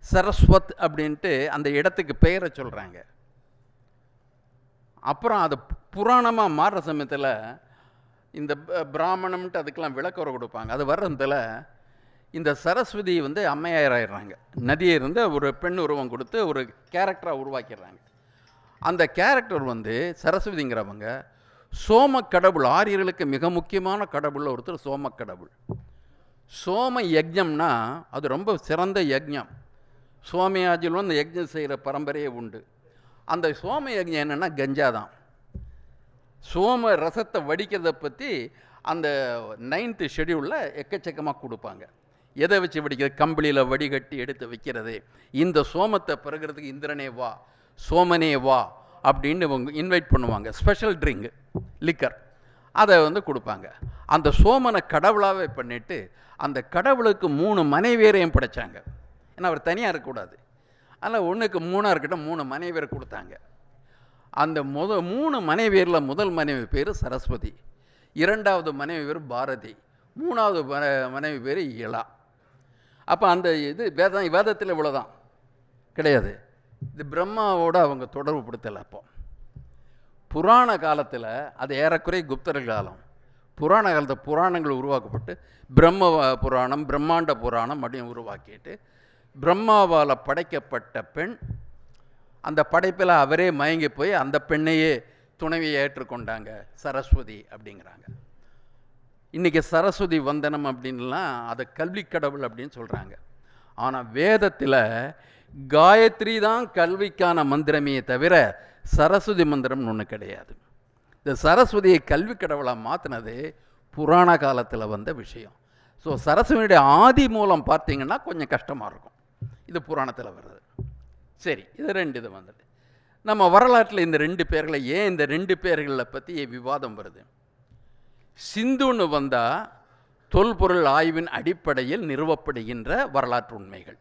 சரஸ்வத் அப்படின்ட்டு அந்த இடத்துக்கு பெயரை சொல்கிறாங்க. அப்புறம் அது புராணமாக மாறுற சமயத்தில் இந்த பிராமணம்ன்ட்டு அதுக்கெல்லாம் விளக்கம் கொடுப்பாங்க. அது வர்றதில் இந்த சரஸ்வதி அம்மையார் ஆயிடுறாங்க. நதியை இருந்து ஒரு பெண் உருவம் கொடுத்து ஒரு கேரக்டராக உருவாக்கிடுறாங்க. அந்த கேரக்டர் சரஸ்வதிங்கிறவங்க சோம கடவுள், ஆரியர்களுக்கு மிக முக்கியமான கடவுளில் ஒருத்தர் சோம கடவுள். சோம யஜ்ஞம்னா அது ரொம்ப சிறந்த யஜ்ஞம். சோமயாஜிலும் அந்த யஜ்ஞம் செய்கிற பரம்பரையே உண்டு. அந்த சோம யஜ்ஞம் என்னென்னா கஞ்சா தான். சோம ரசத்தை வடிக்கிறத பற்றி அந்த 9th ஷெடியூலில் எக்கச்சக்கமாக கொடுப்பாங்க. எதை வச்சு வடிக்கிறது, கம்பளியில் வடிகட்டி எடுத்து வைக்கிறது. இந்த சோமத்தை பிறகுறதுக்கு இந்திரனே வா, சோமனே வா அப்படின்னு இன்வைட் பண்ணுவாங்க. ஸ்பெஷல் ட்ரிங்க் லிக்கர் அதை கொடுப்பாங்க. அந்த சோமனை கடவுளாகவே பண்ணிவிட்டு அந்த கடவுளுக்கு 3 மனைவியரையும் படைச்சாங்க. ஏன்னா அவர் தனியாக இருக்கக்கூடாது, அதனால் 1க்கு 3 இருக்கட்டும், 3 மனைவியரை கொடுத்தாங்க. அந்த 3 மனைவியரில் முதல் மனைவி பேர் சரஸ்வதி, 2வது மனைவி பேர் பாரதி, 3வது மனைவி பேர் இலா. அப்போ அந்த இது வேதத்தில் இவ்வளோதான் கிடையாது. இது பிரம்மாவோடு அவங்க தொடர்பு படுத்தலை. அப்போ புராண காலத்தில் அது ஏறக்குறை குப்தர்கள் காலம். புராண காலத்தில் புராணங்கள் உருவாக்கப்பட்டு பிரம்ம புராணம், பிரம்மாண்ட புராணம் அப்படின்னு உருவாக்கிட்டு பிரம்மாவால் படைக்கப்பட்ட பெண், அந்த படைப்பில் அவரே மயங்கி போய் அந்த பெண்ணையே துணைவியை ஏற்றுக்கொண்டாங்க, சரஸ்வதி அப்படிங்கிறாங்க. இன்றைக்கி சரஸ்வதி வந்தனம் அப்படின்லாம் அதை கல்வி கடவுள் அப்படின்னு சொல்கிறாங்க. ஆனால் வேதத்தில் காயத்ரி தான் கல்விக்கான மந்திரமே தவிர சரஸ்வதி மந்திரம்னு ஒன்று கிடையாது. இந்த சரஸ்வதியை கல்வி கடவுளாக மாற்றினது புராண காலத்தில் வந்த விஷயம். ஸோ சரஸ்வதியுடைய ஆதி மூலம் பார்த்தீங்கன்னா கொஞ்சம் கஷ்டமாக இருக்கும். இது புராணத்தில் வருது. சரி, இது ரெண்டு இது வந்தது. நம்ம வரலாற்றில் இந்த ரெண்டு பேர்களை ஏன் இந்த ரெண்டு பேர்களை பற்றி விவாதம் வருது? சிந்துன்னு வந்தால் தொல்பொருள் ஆய்வின் அடிப்படையில் நிறுவப்படுகின்ற வரலாற்று உண்மைகள்.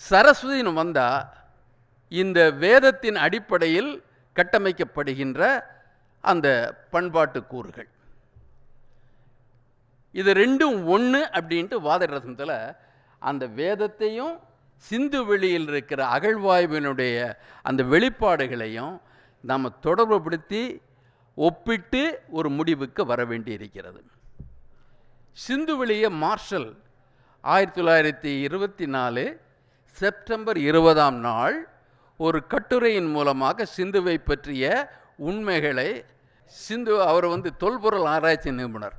சரஸ்வதின்னு வந்தால் இந்த வேதத்தின் அடிப்படையில் கட்டமைக்கப்படுகின்ற அந்த பண்பாட்டு கூறுகள். இது ரெண்டும் ஒன்று அப்படின்ட்டு வாதிடுறதுல அந்த வேதத்தையும் சிந்து வெளியில் இருக்கிற அகழ்வாய்வினுடைய அந்த வெளிப்பாடுகளையும் நாம் தொடர்புபடுத்தி ஒப்பிட்டு ஒரு முடிவுக்கு வர வேண்டி இருக்கிறது. சிந்து வெளியை மார்ஷல் 1924 செப்டம்பர் 20 ஒரு கட்டுரையின் மூலமாக சிந்துவை பற்றிய உண்மைகளை அவர் தொல்பொருள் ஆராய்ச்சி நிபுணர்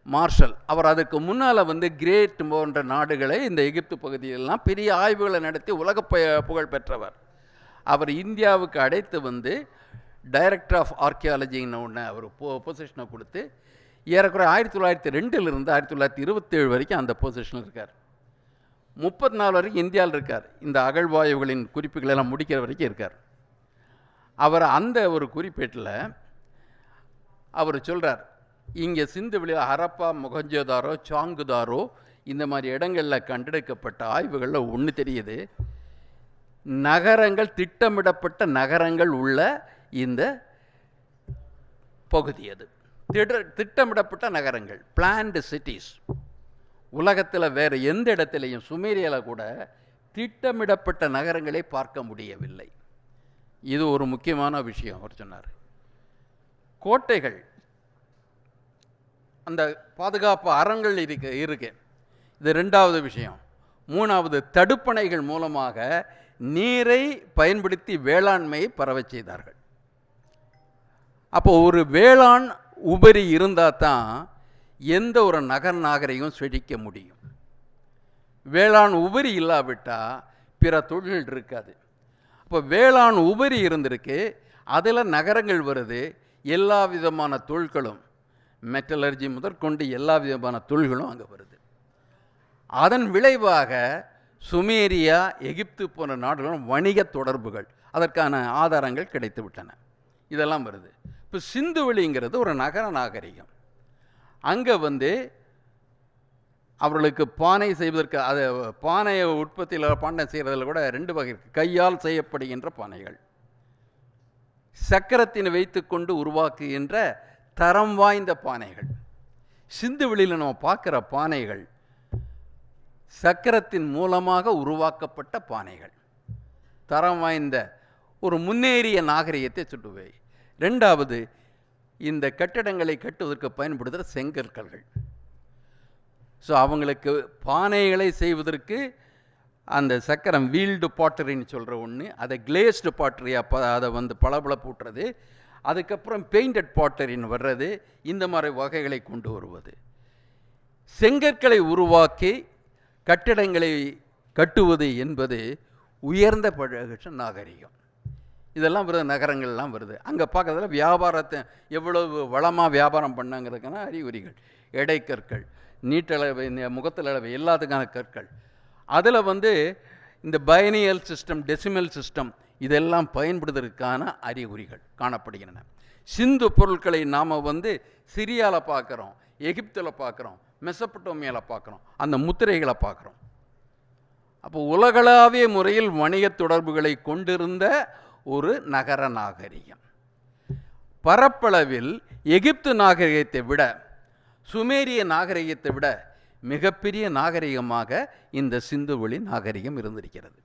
மார்ஷல், அவர் அதுக்கு முன்னால் கிரேட் போன்ற நாடுகளை இந்த எகிப்து பகுதியிலெல்லாம் பெரிய ஆய்வுகளை நடத்தி உலக புகழ் பெற்றவர். அவர் இந்தியாவுக்கு அழைத்து டைரக்டர் ஆஃப் ஆர்கியாலஜின்னு ஒன்று அவர் பொசிஷனை கொடுத்து ஏறக்குறை 1902 1927 வரைக்கும் அந்த பொசிஷனில் இருக்கார். 34 வரைக்கும் இந்தியாவில் இருக்கார். இந்த அகழ்வாய்வுகளின் குறிப்புகளெல்லாம் முடிக்கிற வரைக்கும் இருக்கார். அவர் அந்த ஒரு குறிப்பேட்டில் அவர் சொல்கிறார், இங்கே சிந்து வெளியில் ஹரப்பா, மொஹஞ்சதாரோ, சாங்குதாரோ இந்த மாதிரி இடங்களில் கண்டெடுக்கப்பட்ட ஆய்வுகளில் ஒன்று தெரியுது. நகரங்கள், திட்டமிடப்பட்ட நகரங்கள் உள்ள இந்த பகுதி, அது திட்டமிடப்பட்ட நகரங்கள், பிளான்டு சிட்டிஸ். உலகத்தில் வேறு எந்த இடத்துலையும், சுமேரியாவில் கூட திட்டமிடப்பட்ட நகரங்களை பார்க்க முடியவில்லை. இது ஒரு முக்கியமான விஷயம் அவர் சொன்னார். கோட்டைகள், அந்த பாதுகாப்பு அறங்கள் இருக்கு. இது ரெண்டாவது விஷயம். மூணாவது, தடுப்பணைகள் மூலமாக நீரை பயன்படுத்தி வேளாண்மையை பரவச் செய்தார்கள். அப்போ ஒரு வேளாண் உபரி இருந்தால் தான் எந்த ஒரு நகர் நாகரிகம் செழிக்க முடியும். வேளாண் உபரி இல்லாவிட்டால் பிற தொழில்கள் இருக்காது. அப்போ வேளாண் உபரி இருந்திருக்கு, அதில் நகரங்கள் வருது. எல்லா விதமான தொழில்களும், மெட்டலர்ஜி முதற்கொண்டு எல்லா விதமான தொழில்களும் அங்கே வருது. அதன் விளைவாக சுமேரியா, எகிப்து போன்ற நாடுகளும் வணிக தொடர்புகள், அதற்கான ஆதாரங்கள் கிடைத்து விட்டன. இதெல்லாம் வருது. இப்போ சிந்துவெளிங்கிறது ஒரு நகர நாகரிகம். அங்கே அவர்களுக்கு பானை செய்வதற்கு, அது பானையை உற்பத்தியில் பானை செய்கிறதில் கூட ரெண்டு வகை இருக்குது. கையால் செய்யப்படுகின்ற பானைகள், சக்கரத்தினை வைத்து கொண்டு உருவாக்குகின்ற தரம் வாய்ந்த பானைகள். சிந்துவெளியில் நம்ம பார்க்குற பானைகள் சக்கரத்தின் மூலமாக உருவாக்கப்பட்ட பானைகள், தரம் வாய்ந்த ஒரு முன்னேறிய நாகரிகத்தை சுட்டுவை. ரெண்டாவது, இந்த கட்டிடங்களை கட்டுவதற்கு பயன்படுத்துகிற செங்கற்கல்கள். ஸோ அவங்களுக்கு பானைகளை செய்வதற்கு அந்த சக்கரம் வீல்டு பாட்டரின்னு சொல்கிற ஒன்று, அதை கிளேஸ்டு பாட்டரியாக அதை பளபளப்பூட்டுறது, அதுக்கப்புறம் பெயிண்டட் பாட்டரின்னு வர்றது, இந்த மாதிரி வகைகளை கொண்டு வருவது. செங்கற்களை உருவாக்கி கட்டிடங்களை கட்டுவது என்பது உயர்ந்த பழக நாகரிகம். இதெல்லாம் வருது, நகரங்கள்லாம் வருது. அங்கே பார்க்கறதுல வியாபாரத்தை எவ்வளவு வளமாக வியாபாரம் பண்ணாங்கிறதுக்கான அறிகுறிகள், எடைக்கற்கள், நீட்டளவு, முகத்தளவு, எல்லாத்துக்கான கற்கள். அதில் இந்த பைனியல் சிஸ்டம், டெசிமல் சிஸ்டம் இதெல்லாம் பயன்படுத்துவதற்கான அறிகுறிகள் காணப்படுகின்றன. சிந்து பொருட்களை நாம் சிரியாவில் பார்க்குறோம், எகிப்தில் பார்க்குறோம், மெசப்பட்டோமியாவில் பார்க்குறோம், அந்த முத்திரைகளை பார்க்குறோம். அப்போ உலகளாவிய முறையில் வணிக தொடர்புகளை கொண்டிருந்த ஒரு நகர நாகரிகம். பரப்பளவில் எகிப்து நாகரிகத்தை விட, சுமேரிய நாகரிகத்தை விட மிகப்பெரிய நாகரிகமாக இந்த சிந்துவெளி நாகரிகம் இருந்திருக்கிறது.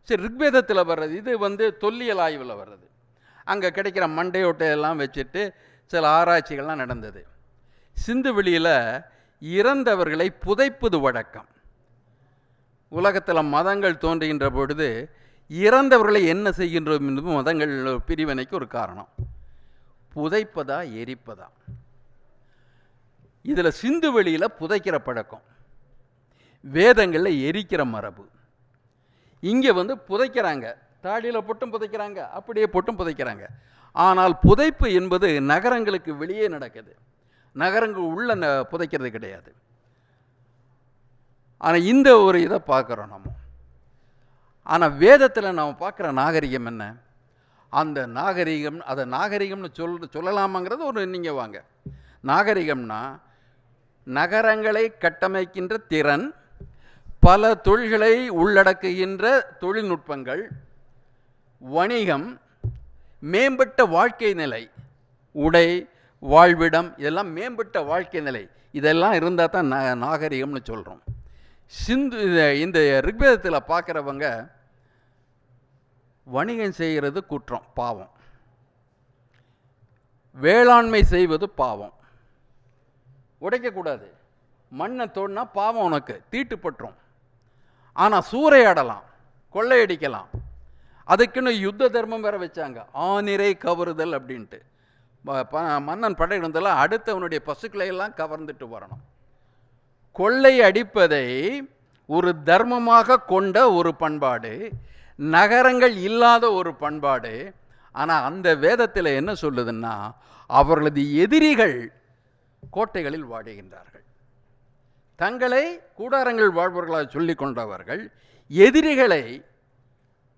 சரி, ரிக்வேதத்தில் வர்றது இது வந்து தொல்லியல் ஆய்வில் வர்றது. அங்கே கிடைக்கிற மண்டையோட்டையெல்லாம் வச்சுட்டு சில ஆராய்ச்சிகள்லாம் நடந்தது. சிந்து வெளியில் இறந்தவர்களை புதைப்பது வழக்கம். உலகத்தில் மதங்கள் தோன்றுகின்ற பொழுது இறந்தவர்களை என்ன செய்கின்றோம் என்பது மதங்கள் பிரிவினைக்கு ஒரு காரணம். புதைப்பதா எரிப்பதா? இதில் சிந்து வெளியில் புதைக்கிற பழக்கம், வேதங்களில் எரிக்கிற மரபு. இங்கே வந்து புதைக்கிறாங்க, தாடியில் போட்டும் புதைக்கிறாங்க, அப்படியே போட்டும் புதைக்கிறாங்க. ஆனால் புதைப்பு என்பது நகரங்களுக்கு வெளியே நடக்குது, நகரங்கள் உள்ள புதைக்கிறது கிடையாது. ஆனால் இந்த ஒரு இதை பார்க்குறோம் நம்ம. ஆனால் வேதத்தில் நாம் பார்க்குற நாகரிகம் என்ன? அந்த நாகரிகம், அதை நாகரிகம்னு சொல்லலாமாங்கிறது ஒரு நீங்கள் வாங்க. நாகரிகம்னா நகரங்களை கட்டமைக்கின்ற திறன், பல தொழில்களை உள்ளடக்குகின்ற தொழில்நுட்பங்கள், வணிகம், மேம்பட்ட வாழ்க்கை நிலை, உடை, வாழ்விடம், இதெல்லாம் மேம்பட்ட வாழ்க்கை நிலை, இதெல்லாம் இருந்தால் தான் நாகரிகம்னு சொல்கிறோம். இந்த ரிக்வேதத்தில் பார்க்குறவங்க வணிகம் செய்கிறது குற்றம், பாவம். வேளாண்மை செய்வது பாவம், உடைக்கக்கூடாது. மண்ணை தோண்டினா பாவம், உனக்கு தீட்டுப்பட்டுரும். ஆனால் சூறையாடலாம், கொள்ளையடிக்கலாம். அதுக்குன்னு யுத்த தர்மம் வேற வச்சாங்க, ஆனிரை கவருதல் அப்படின்ட்டு. மன்னன் படை இருந்தாலும் அடுத்தவனுடைய பசுக்களை எல்லாம் கவர்ந்துட்டு வரணும். கொள்ளை அடிப்பதை ஒரு தர்மமாக கொண்ட ஒரு பண்பாடு, நகரங்கள் இல்லாத ஒரு பண்பாடு. ஆனால் அந்த வேதத்தில் என்ன சொல்லுதுன்னா, அவர்களது எதிரிகள் கோட்டைகளில் வாடுகின்றார்கள். தங்களை கூடாரங்கள் வாழ்பவர்களாக சொல்லி கொண்டவர்கள் எதிரிகளை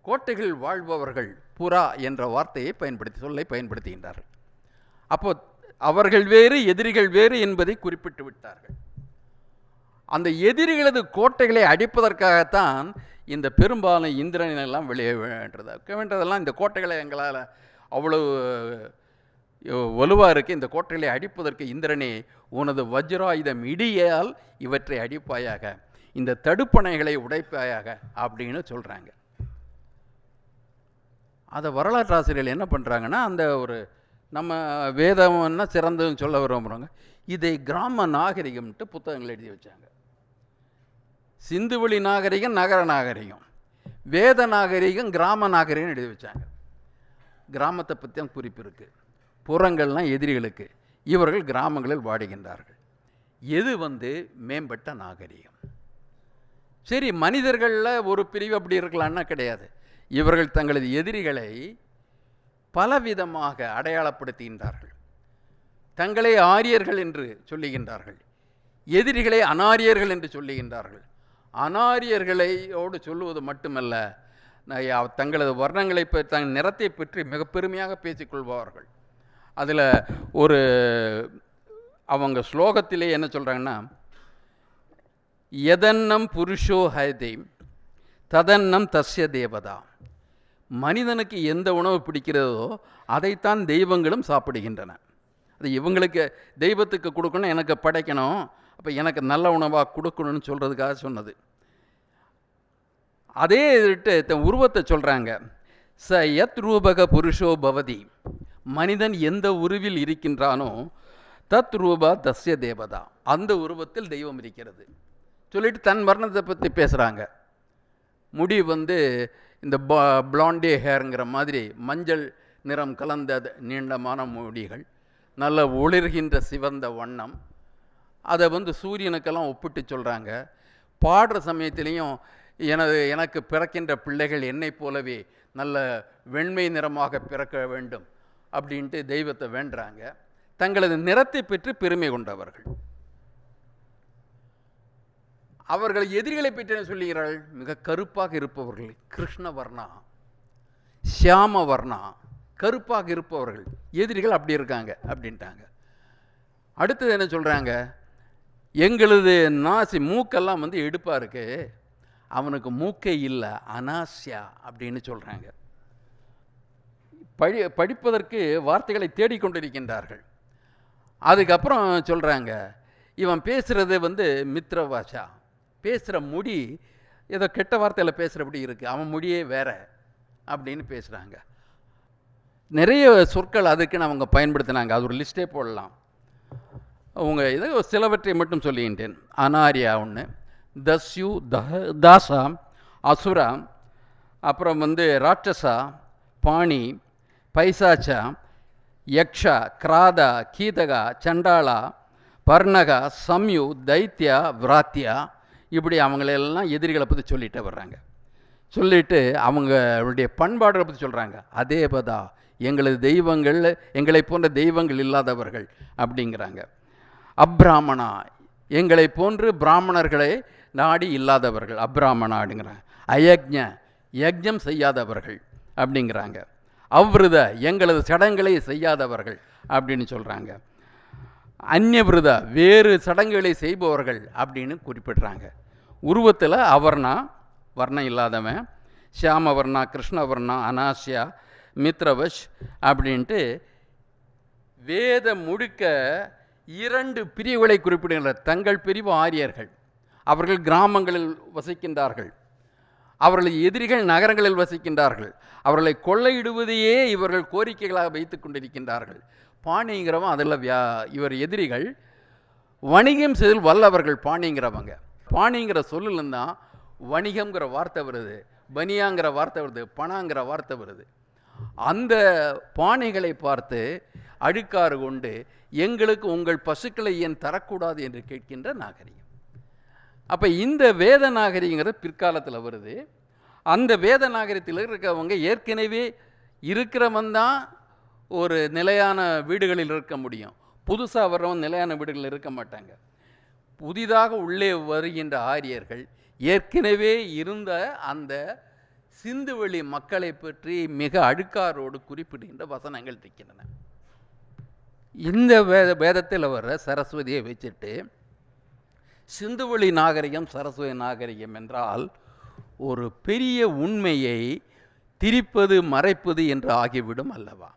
கோட்டைகளில் வாழ்பவர்கள் புறா என்ற வார்த்தையை சொல்லை பயன்படுத்துகின்றார்கள். அப்போ அவர்கள் வேறு எதிரிகள் வேறு என்பதை குறிப்பிட்டு விட்டார்கள். அந்த எதிரிகளது கோட்டைகளை அடிப்பதற்காகத்தான் இந்த பெரும்பாலும் இந்திரனெல்லாம் வெளியே வேண்டதெல்லாம். இந்த கோட்டைகளை எங்களால் அவ்வளவு வலுவாக இருக்குது, இந்த கோட்டைகளை அடிப்பதற்கு இந்திரனே உனது வஜ்ராயுதம் இடியால் இவற்றை அடிப்பாயாக, இந்த தடுப்பணைகளை உடைப்பாயாக அப்படின்னு சொல்கிறாங்க. அதை வரலாற்று ஆசிரியர்கள் என்ன பண்ணுறாங்கன்னா, அந்த ஒரு நம்ம வேதம்னா சிறந்ததுன்னு சொல்ல விரும்புகிறாங்க, இதை கிராம நாகரிகம்ட்டு புத்தகங்கள் எழுதி வச்சாங்க. சிந்துவெளி நாகரிகம் நகர நாகரிகம், வேத நாகரிகம் கிராம நாகரிகம் எழுதி வச்சாங்க. கிராமத்தை பற்றி தான் குறிப்பு இருக்குது. புறங்கள்லாம் எதிரிகளுக்கு, இவர்கள் கிராமங்களில் வாடுகின்றார்கள். எது வந்து மேம்பட்ட நாகரிகம்? சரி, மனிதர்களில் ஒரு பிரிவு அப்படி இருக்கலான்னா கிடையாது. இவர்கள் தங்களது எதிரிகளை பலவிதமாக அடையாளப்படுத்துகின்றார்கள். தங்களை ஆரியர்கள் என்று சொல்லுகின்றார்கள், எதிரிகளை அனாரியர்கள் என்று சொல்லுகின்றார்கள். அனாரியர்களையோடு சொல்லுவது மட்டுமல்ல, தங்களது வர்ணங்களை தங்கள் நிறத்தை பற்றி மிக பெருமையாக பேசிக்கொள்பவர்கள். அதில் ஒரு அவங்க ஸ்லோகத்திலே என்ன சொல்கிறாங்கன்னா, எதன்னம் புருஷோ ஹயதே ததன்னம் தஸ்ய தேவதா. மனிதனுக்கு எந்த உணவு பிடிக்கிறதோ அதைத்தான் தெய்வங்களும் சாப்பிடுகின்றன. அது இவங்களுக்கு தெய்வத்துக்கு கொடுக்கணும், எனக்கு படைக்கணும், அப்போ எனக்கு நல்ல உணவாக கொடுக்கணும்னு சொல்கிறதுக்காக சொன்னது. அதே தன் உருவத்தை சொல்கிறாங்க, ச யத் ரூபக புருஷோ பவதி. மனிதன் எந்த உருவில் இருக்கின்றானோ தத் ரூபா தஸ்ய தேவதா, அந்த உருவத்தில் தெய்வம் இருக்கிறது சொல்லிட்டு தன் வர்ணத்தை பற்றி பேசுகிறாங்க. முடி வந்து இந்த பிளாண்டே ஹேருங்கிற மாதிரி மஞ்சள் நிறம் கலந்த நீண்டமான முடிகள், நல்ல ஒளிர்கின்ற சிவந்த வண்ணம். அதை வந்து சூரியனுக்கெல்லாம் ஒப்பிட்டு சொல்கிறாங்க. பாடுற சமயத்திலையும் எனக்கு பிறக்கின்ற பிள்ளைகள் என்னை போலவே நல்ல வெண்மை நிறமாக பிறக்க வேண்டும் அப்படின்ட்டு தெய்வத்தை வேண்டுறாங்க. தங்களது நிறத்தை பெற்று பெருமை கொண்டவர்கள். அவர்கள் எதிரிகளை பற்றி என்ன சொல்லுகிறார்கள்? மிக கருப்பாக இருப்பவர்கள், கிருஷ்ண வர்ணா, சியாம வர்ணா, கருப்பாக இருப்பவர்கள் எதிரிகள் அப்படி இருக்காங்க அப்படின்ட்டாங்க. அடுத்தது என்ன சொல்கிறாங்க? எங்களது நாசி மூக்கெல்லாம் வந்து எடுப்பாக இருக்கு, அவனுக்கு மூக்கே இல்லை, அனாசியா அப்படின்னு சொல்கிறாங்க. படிப்பதற்கு வார்த்தைகளை தேடிக்கொண்டிருக்கின்றார்கள். அதுக்கப்புறம் சொல்கிறாங்க, இவன் பேசுகிறது வந்து மித்ர பாஷா, பேசுகிற முடி ஏதோ கெட்ட வார்த்தையில் பேசுகிறபடி இருக்குது, அவன் மொழியே வேற அப்படின்னு பேசுகிறாங்க. நிறைய சொற்கள் அதுக்குன்னு அவங்க பயன்படுத்தினாங்க. அது ஒரு லிஸ்ட்டே போடலாம். அவங்க இதை சிலவற்றை மட்டும் சொல்லுகின்றேன். அனாரியா ஒன்று, தஸ்யு, தாசா, அசுரா, அப்புறம் ராட்சசா, பாணி, பைசாச்சா, யக்ஷா, கிராதா, கீதகா, சண்டாளா, பர்ணகா, சம்யு, தைத்யா, விராத்தியா, இப்படி அவங்களெல்லாம் எதிரிகளை பற்றி சொல்லிட்டு வர்றாங்க. சொல்லிட்டு அவங்களுடைய பண்பாடுகளை பற்றி சொல்கிறாங்க. அதே பதா எங்களது தெய்வங்கள் எங்களை போன்ற தெய்வங்கள் இல்லாதவர்கள் அப்படிங்கிறாங்க. அப்ராமணா, எங்களை போன்று பிராமணர்களை நாடி இல்லாதவர்கள் அப்ராமணா அப்படிங்கிறாங்க. அயக்ஞ, யக்ஞம் செய்யாதவர்கள் அப்படிங்கிறாங்க. அவ்விருத, எங்களது சடங்குகளை செய்யாதவர்கள் அப்படின்னு சொல்கிறாங்க. அந்நியவிருத, வேறு சடங்குகளை செய்பவர்கள் அப்படின்னு குறிப்பிட்றாங்க. உருவத்தில் அவர்ணா, வர்ணம் இல்லாதவன், ஷியாமவர்ணா, கிருஷ்ணவர்ணா, அனாசியா, மித்ரவஷ் அப்படின்ட்டு வேத முழுக்க 2 பிரிவுகளை குறிப்பிடுகின்றனர். தங்கள் பிரிவு ஆரியர்கள், அவர்கள் கிராமங்களில் வசிக்கின்றார்கள். அவர்கள் எதிரிகள் நகரங்களில் வசிக்கின்றார்கள். அவர்களை கொள்ளையிடுவதையே இவர்கள் கோரிக்கைகளாக வைத்து கொண்டிருக்கின்றார்கள். பாணிங்கிறவன் அதில் இவர் எதிரிகள். வணிகம் செய்தல் வல்லவர்கள் பாணிங்கிறவங்க. பாணிங்கிற சொல்லுலந்தான் வணிகம்ங்கிற வார்த்தை வருது, பனியாங்கிற வார்த்தை வருது, பணாங்கிற வார்த்தை வருது. அந்த பாணிகளை பார்த்து அழுக்காறு கொண்டு எங்களுக்கு உங்கள் பசுக்களை ஏன் தரக்கூடாது என்று கேட்கின்ற நாகரிகம். அப்போ இந்த வேத நாகரிகங்கிறது பிற்காலத்தில் வருது. அந்த வேத நாகரிகத்தில் இருக்கிறவங்க ஏற்கனவே இருக்கிறவன் தான் ஒரு நிலையான வீடுகளில் இருக்க முடியும். புதுசாக வர்றவன் நிலையான வீடுகளில் இருக்க மாட்டாங்க. புதிதாக உள்ளே வருகின்ற ஆரியர்கள் ஏற்கனவே இருந்த அந்த சிந்துவெளி மக்களை பற்றி மிக அழுக்காரோடு குறிப்பிடுகின்ற வசனங்கள் இருக்கின்றன. இந்த வேதத்தில் வர்ற சரஸ்வதியை வச்சுட்டு சிந்துவெளி நாகரிகம் சரஸ்வதி நாகரிகம் என்றால் ஒரு பெரிய உண்மையை திரிப்பது மறைப்பது என்று ஆகிவிடும் அல்லவா?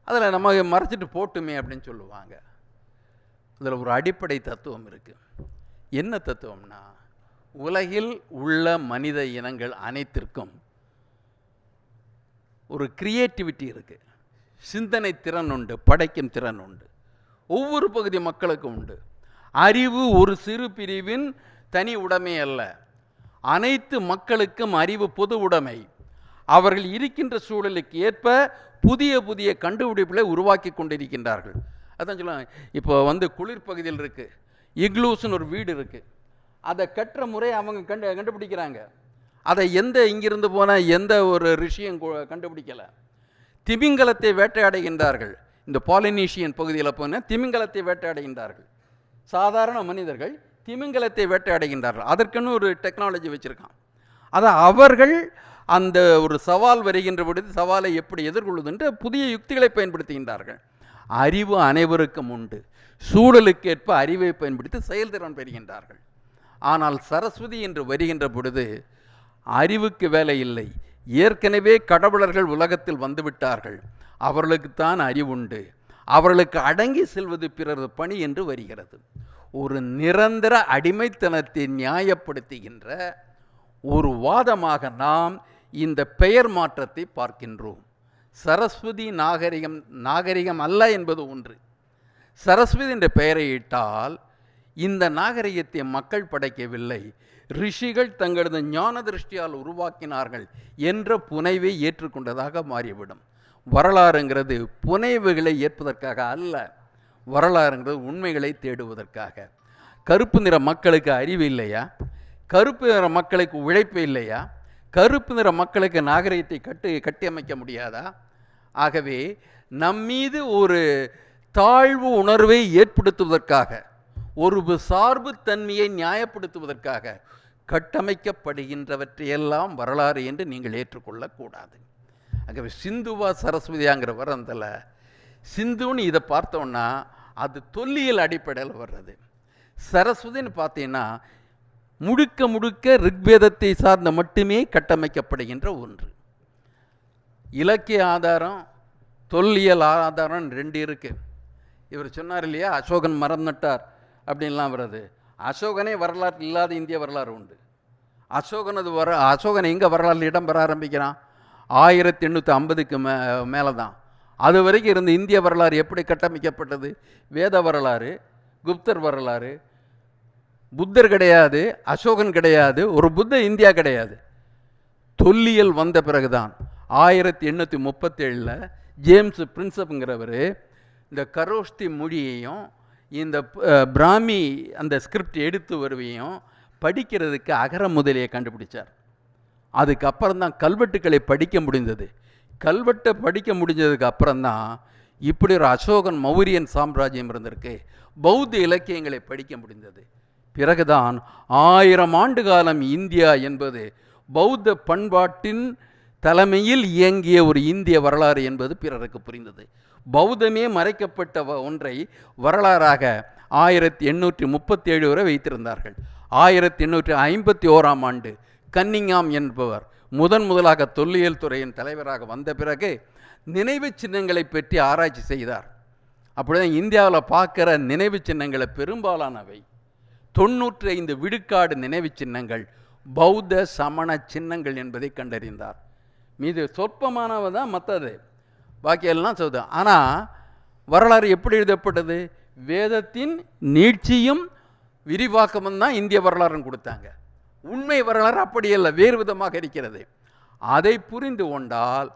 அதில் நம்ம மறைச்சிட்டு போட்டுமே அப்படின்னு சொல்லுவாங்க. அதில் ஒரு அடிப்படை தத்துவம் இருக்குது. என்ன தத்துவம்னா, உலகில் உள்ள மனித இனங்கள் அனைத்திற்கும் ஒரு கிரியேட்டிவிட்டி இருக்குது, சிந்தனை திறன் உண்டு, படைக்கும் திறன் உண்டு. ஒவ்வொரு பகுதி மக்களுக்கும் உண்டு. அறிவு ஒரு சிறு பிரிவின் தனி உடைமை அல்ல, அனைத்து மக்களுக்கும் அறிவு பொது உடைமை. அவர்கள் இருக்கின்ற சூழலுக்கு ஏற்ப புதிய புதிய கண்டுபிடிப்புகளை உருவாக்கி கொண்டிருக்கின்றார்கள். அதான் சொல்லுவாங்க, இப்போ குளிர் பகுதியில் இருக்குது, இக்லூஸ்னு ஒரு வீடு இருக்குது, அதை கட்டுற முறை அவங்க கண்டுபிடிக்கிறாங்க. அதை இங்கிருந்து போன எந்த ஒரு ரிஷியும் கண்டுபிடிக்கலை. திமிங்கலத்தை வேட்டையாடுகின்றார்கள். இந்த பாலினீஷியன் பகுதியில் போன திமிங்கலத்தை வேட்டையாடுகின்றார்கள். சாதாரண மனிதர்கள் திமிங்கலத்தை வேட்டையாடுகின்றார்கள். அதற்குன்னு ஒரு டெக்னாலஜி வச்சுருக்கான். அதை அவர்கள் அந்த ஒரு சவால் வருகின்ற பொழுது சவாலை எப்படி எதிர்கொள்வதென்று புதிய யுக்திகளை பயன்படுத்துகின்றார்கள். அறிவு அனைவருக்கும் உண்டு. சூழலுக்கேற்ப அறிவை பயன்படுத்தி செயல்திறன் பெறுகின்றார்கள். ஆனால் சரஸ்வதி என்று வருகின்ற பொழுது அறிவுக்கு வேலை இல்லை. ஏற்கனவே கடவுளர்கள் உலகத்தில் வந்துவிட்டார்கள், அவர்களுக்குத்தான் அறிவுண்டு, அவர்களுக்கு அடங்கி செல்வது பிறரது பணி என்று வருகிறது. ஒரு நிரந்தர அடிமைத்தனத்தை நியாயப்படுத்துகின்ற ஒரு வாதமாக நாம் இந்த பெயர் மாற்றத்தை பார்க்கின்றோம். சரஸ்வதி நாகரிகம் அல்ல என்பது ஒன்று. சரஸ்வதி என்ற பெயரை இட்டால் இந்த நாகரிகத்தை மக்கள் படைக்கவில்லை, ரிஷிகள் தங்களது ஞான திருஷ்டியால் உருவாக்கினார்கள் என்ற புனைவை ஏற்றுக்கொண்டதாக மாறிவிடும். வரலாறுங்கிறது புனைவுகளை ஏற்பதற்காக அல்ல, வரலாறுங்கிறது உண்மைகளை தேடுவதற்காக. கருப்பு நிற மக்களுக்கு அறிவு இல்லையா? கருப்பு நிற மக்களுக்கு உழைப்பு இல்லையா? கருப்பு நிற மக்களுக்கு நாகரிகத்தை கட்டியமைக்க முடியாதா? ஆகவே நம்மீது ஒரு தாழ்வு உணர்வை ஏற்படுத்துவதற்காக, ஒரு சார்பு தன்மையை நியாயப்படுத்துவதற்காக கட்டமைக்கப்படுகின்றவற்றையெல்லாம் வரலாறு என்று நீங்கள் ஏற்றுக்கொள்ளக்கூடாது. ஆகவே சிந்துவா சரஸ்வதியாங்கிற வரந்தில் சிந்துன்னு இதை பார்த்தோன்னா அது தொல்லியல் அடிப்படையில் வர்றது. சரஸ்வதின்னு பார்த்தீங்கன்னா முழுக்க முழுக்க ரிக்வேதத்தை சார்ந்த மட்டுமே கட்டமைக்கப்படுகின்ற ஒன்று. இலக்கிய ஆதாரம் தொல்லியல் ஆதாரம் 2 இருக்குது. இவர் சொன்னார் இல்லையா, அசோகன் மரம் நட்டார் அப்படின்லாம் வருது. அசோகனே வரலாறு இல்லாத இந்திய வரலாறு உண்டு. அசோகன் எங்கே வரலாறு இடம் பெற ஆரம்பிக்கிறான்? 1850க்கு மேலே தான். அது வரைக்கும் இருந்த இந்திய வரலாறு எப்படி கட்டமைக்கப்பட்டது? வேத வரலாறு, குப்தர் வரலாறு. புத்தர் கிடையாது, அசோகன் கிடையாது, ஒரு புத்த இந்தியா கிடையாது. தொல்லியல் வந்த பிறகுதான் 1837 ஜேம்ஸ் பிரின்சப்ங்கிறவர் இந்த கரோஷ்டி மொழியையும் இந்த பிராமி அந்த ஸ்கிரிப்ட் எடுத்து வருவையும் படிக்கிறதுக்கு அகர முதலியை கண்டுபிடிச்சார். அதுக்கப்புறம் தான் கல்வெட்டுக்களை படிக்க முடிந்தது. கல்வெட்டை படிக்க முடிஞ்சதுக்கு அப்புறம்தான் இப்படி ஒரு அசோகன் மௌரியன் சாம்ராஜ்யம் இருந்திருக்கு, பௌத்த இலக்கியங்களை படிக்க முடிந்தது. பிறகுதான் 1000 ஆண்டு காலம் இந்தியா என்பது பௌத்த பண்பாட்டின் தலைமையில் இயங்கிய ஒரு இந்திய வரலாறு என்பது பிறருக்கு புரிந்தது. பௌத்தமே மறைக்கப்பட்ட ஒன்றை வரலாறாக 1837 வரை வைத்திருந்தார்கள். 1851ஆம் ஆண்டு கன்னிங்காம் என்பவர் முதலாக தொல்லியல் துறையின் தலைவராக வந்த பிறகு நினைவு சின்னங்களை பற்றி ஆராய்ச்சி செய்தார். அப்படிதான் இந்தியாவில் பார்க்குற நினைவு சின்னங்களை பெரும்பாலானவை 95 விழுக்காடு நினைவு சின்னங்கள் பௌத்த சமண சின்னங்கள் என்பதை கண்டறிந்தார். மீது சொற்பமானவ தான் மற்றது, பாக்கியெல்லாம் சொல்லுது. ஆனால் வரலாறு எப்படி எழுதப்பட்டது? வேதத்தின் நீட்சியும் விரிவாக்கமும் தான் இந்திய வரலாறுன்னு கொடுத்தாங்க. உண்மை வரலாறு அப்படியல்ல, வேறு விதமாக இருக்கிறது. அதை புரிந்து கொண்டால்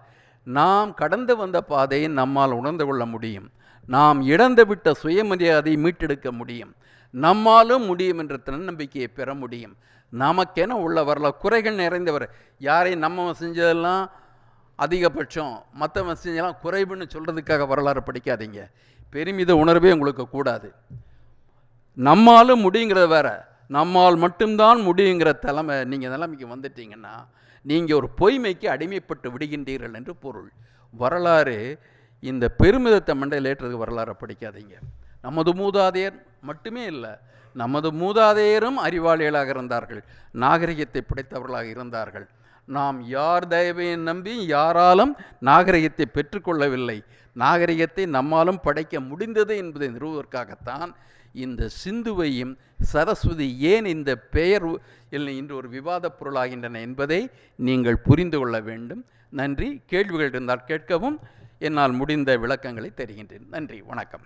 நாம் கடந்து வந்த பாதையை நம்மால் உணர்ந்து கொள்ள முடியும். நாம் இழந்து விட்ட சுயமரியாதையை மீட்டெடுக்க முடியும். நம்மாலும் முடியும் என்ற தன்னம்பிக்கையை பெற முடியும். நமக்கென உள்ள வரலாறு குறைகள் நிறைந்தவர். யாரையும் நம்ம செஞ்சதெல்லாம் அதிகபட்சம், மற்றவன் செஞ்சதெல்லாம் குறைவுன்னு சொல்கிறதுக்காக வரலாறு படிக்காதீங்க. பெருமித உணர்வே உங்களுக்கு கூடாது. நம்மாலும் முடியுங்கிறது வேற, நம்மால் மட்டும்தான் முடியுங்கிற நிலைமைக்கு வந்துட்டீங்கன்னா நீங்கள் ஒரு பொய்மைக்கு அடிமைப்பட்டு விடுகின்றீர்கள் என்று பொருள். வரலாறு இந்த பெருமிதத்தை மண்டையில் ஏற்றதுக்கு வரலாறை படிக்காதீங்க. நமது மூதாதையர் மட்டுமே இல்லை, நமது மூதாதையரும் அறிவாளிகளாக இருந்தார்கள், நாகரிகத்தை படைத்தவர்களாக இருந்தார்கள். நாம் யார் தயவையும் நம்பி யாராலும் நாகரிகத்தை பெற்றுக்கொள்ளவில்லை. நாகரிகத்தை நம்மாலும் படைக்க முடிந்தது என்பதை நிறுவுவதற்காகத்தான் இந்த சிந்துவையும் சரஸ்வதி ஏன் இந்த பெயர் இன்று ஒரு விவாத பொருளாகின்றன என்பதை நீங்கள் புரிந்து கொள்ள வேண்டும். நன்றி. கேள்விகள் இருந்தால் கேட்கவும், என்னால் முடிந்த விளக்கங்களை தருகின்றேன். நன்றி, வணக்கம்.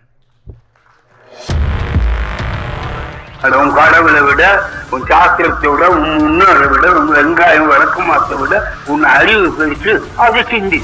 உன் கடவுளை விட, உன் சாஸ்திரத்தை விட, உன் முன்னோரை விட, உன் வெங்காயம் விளக்கமாத்தை விட உன் அறிவு பெருசு, அதை சிந்தி.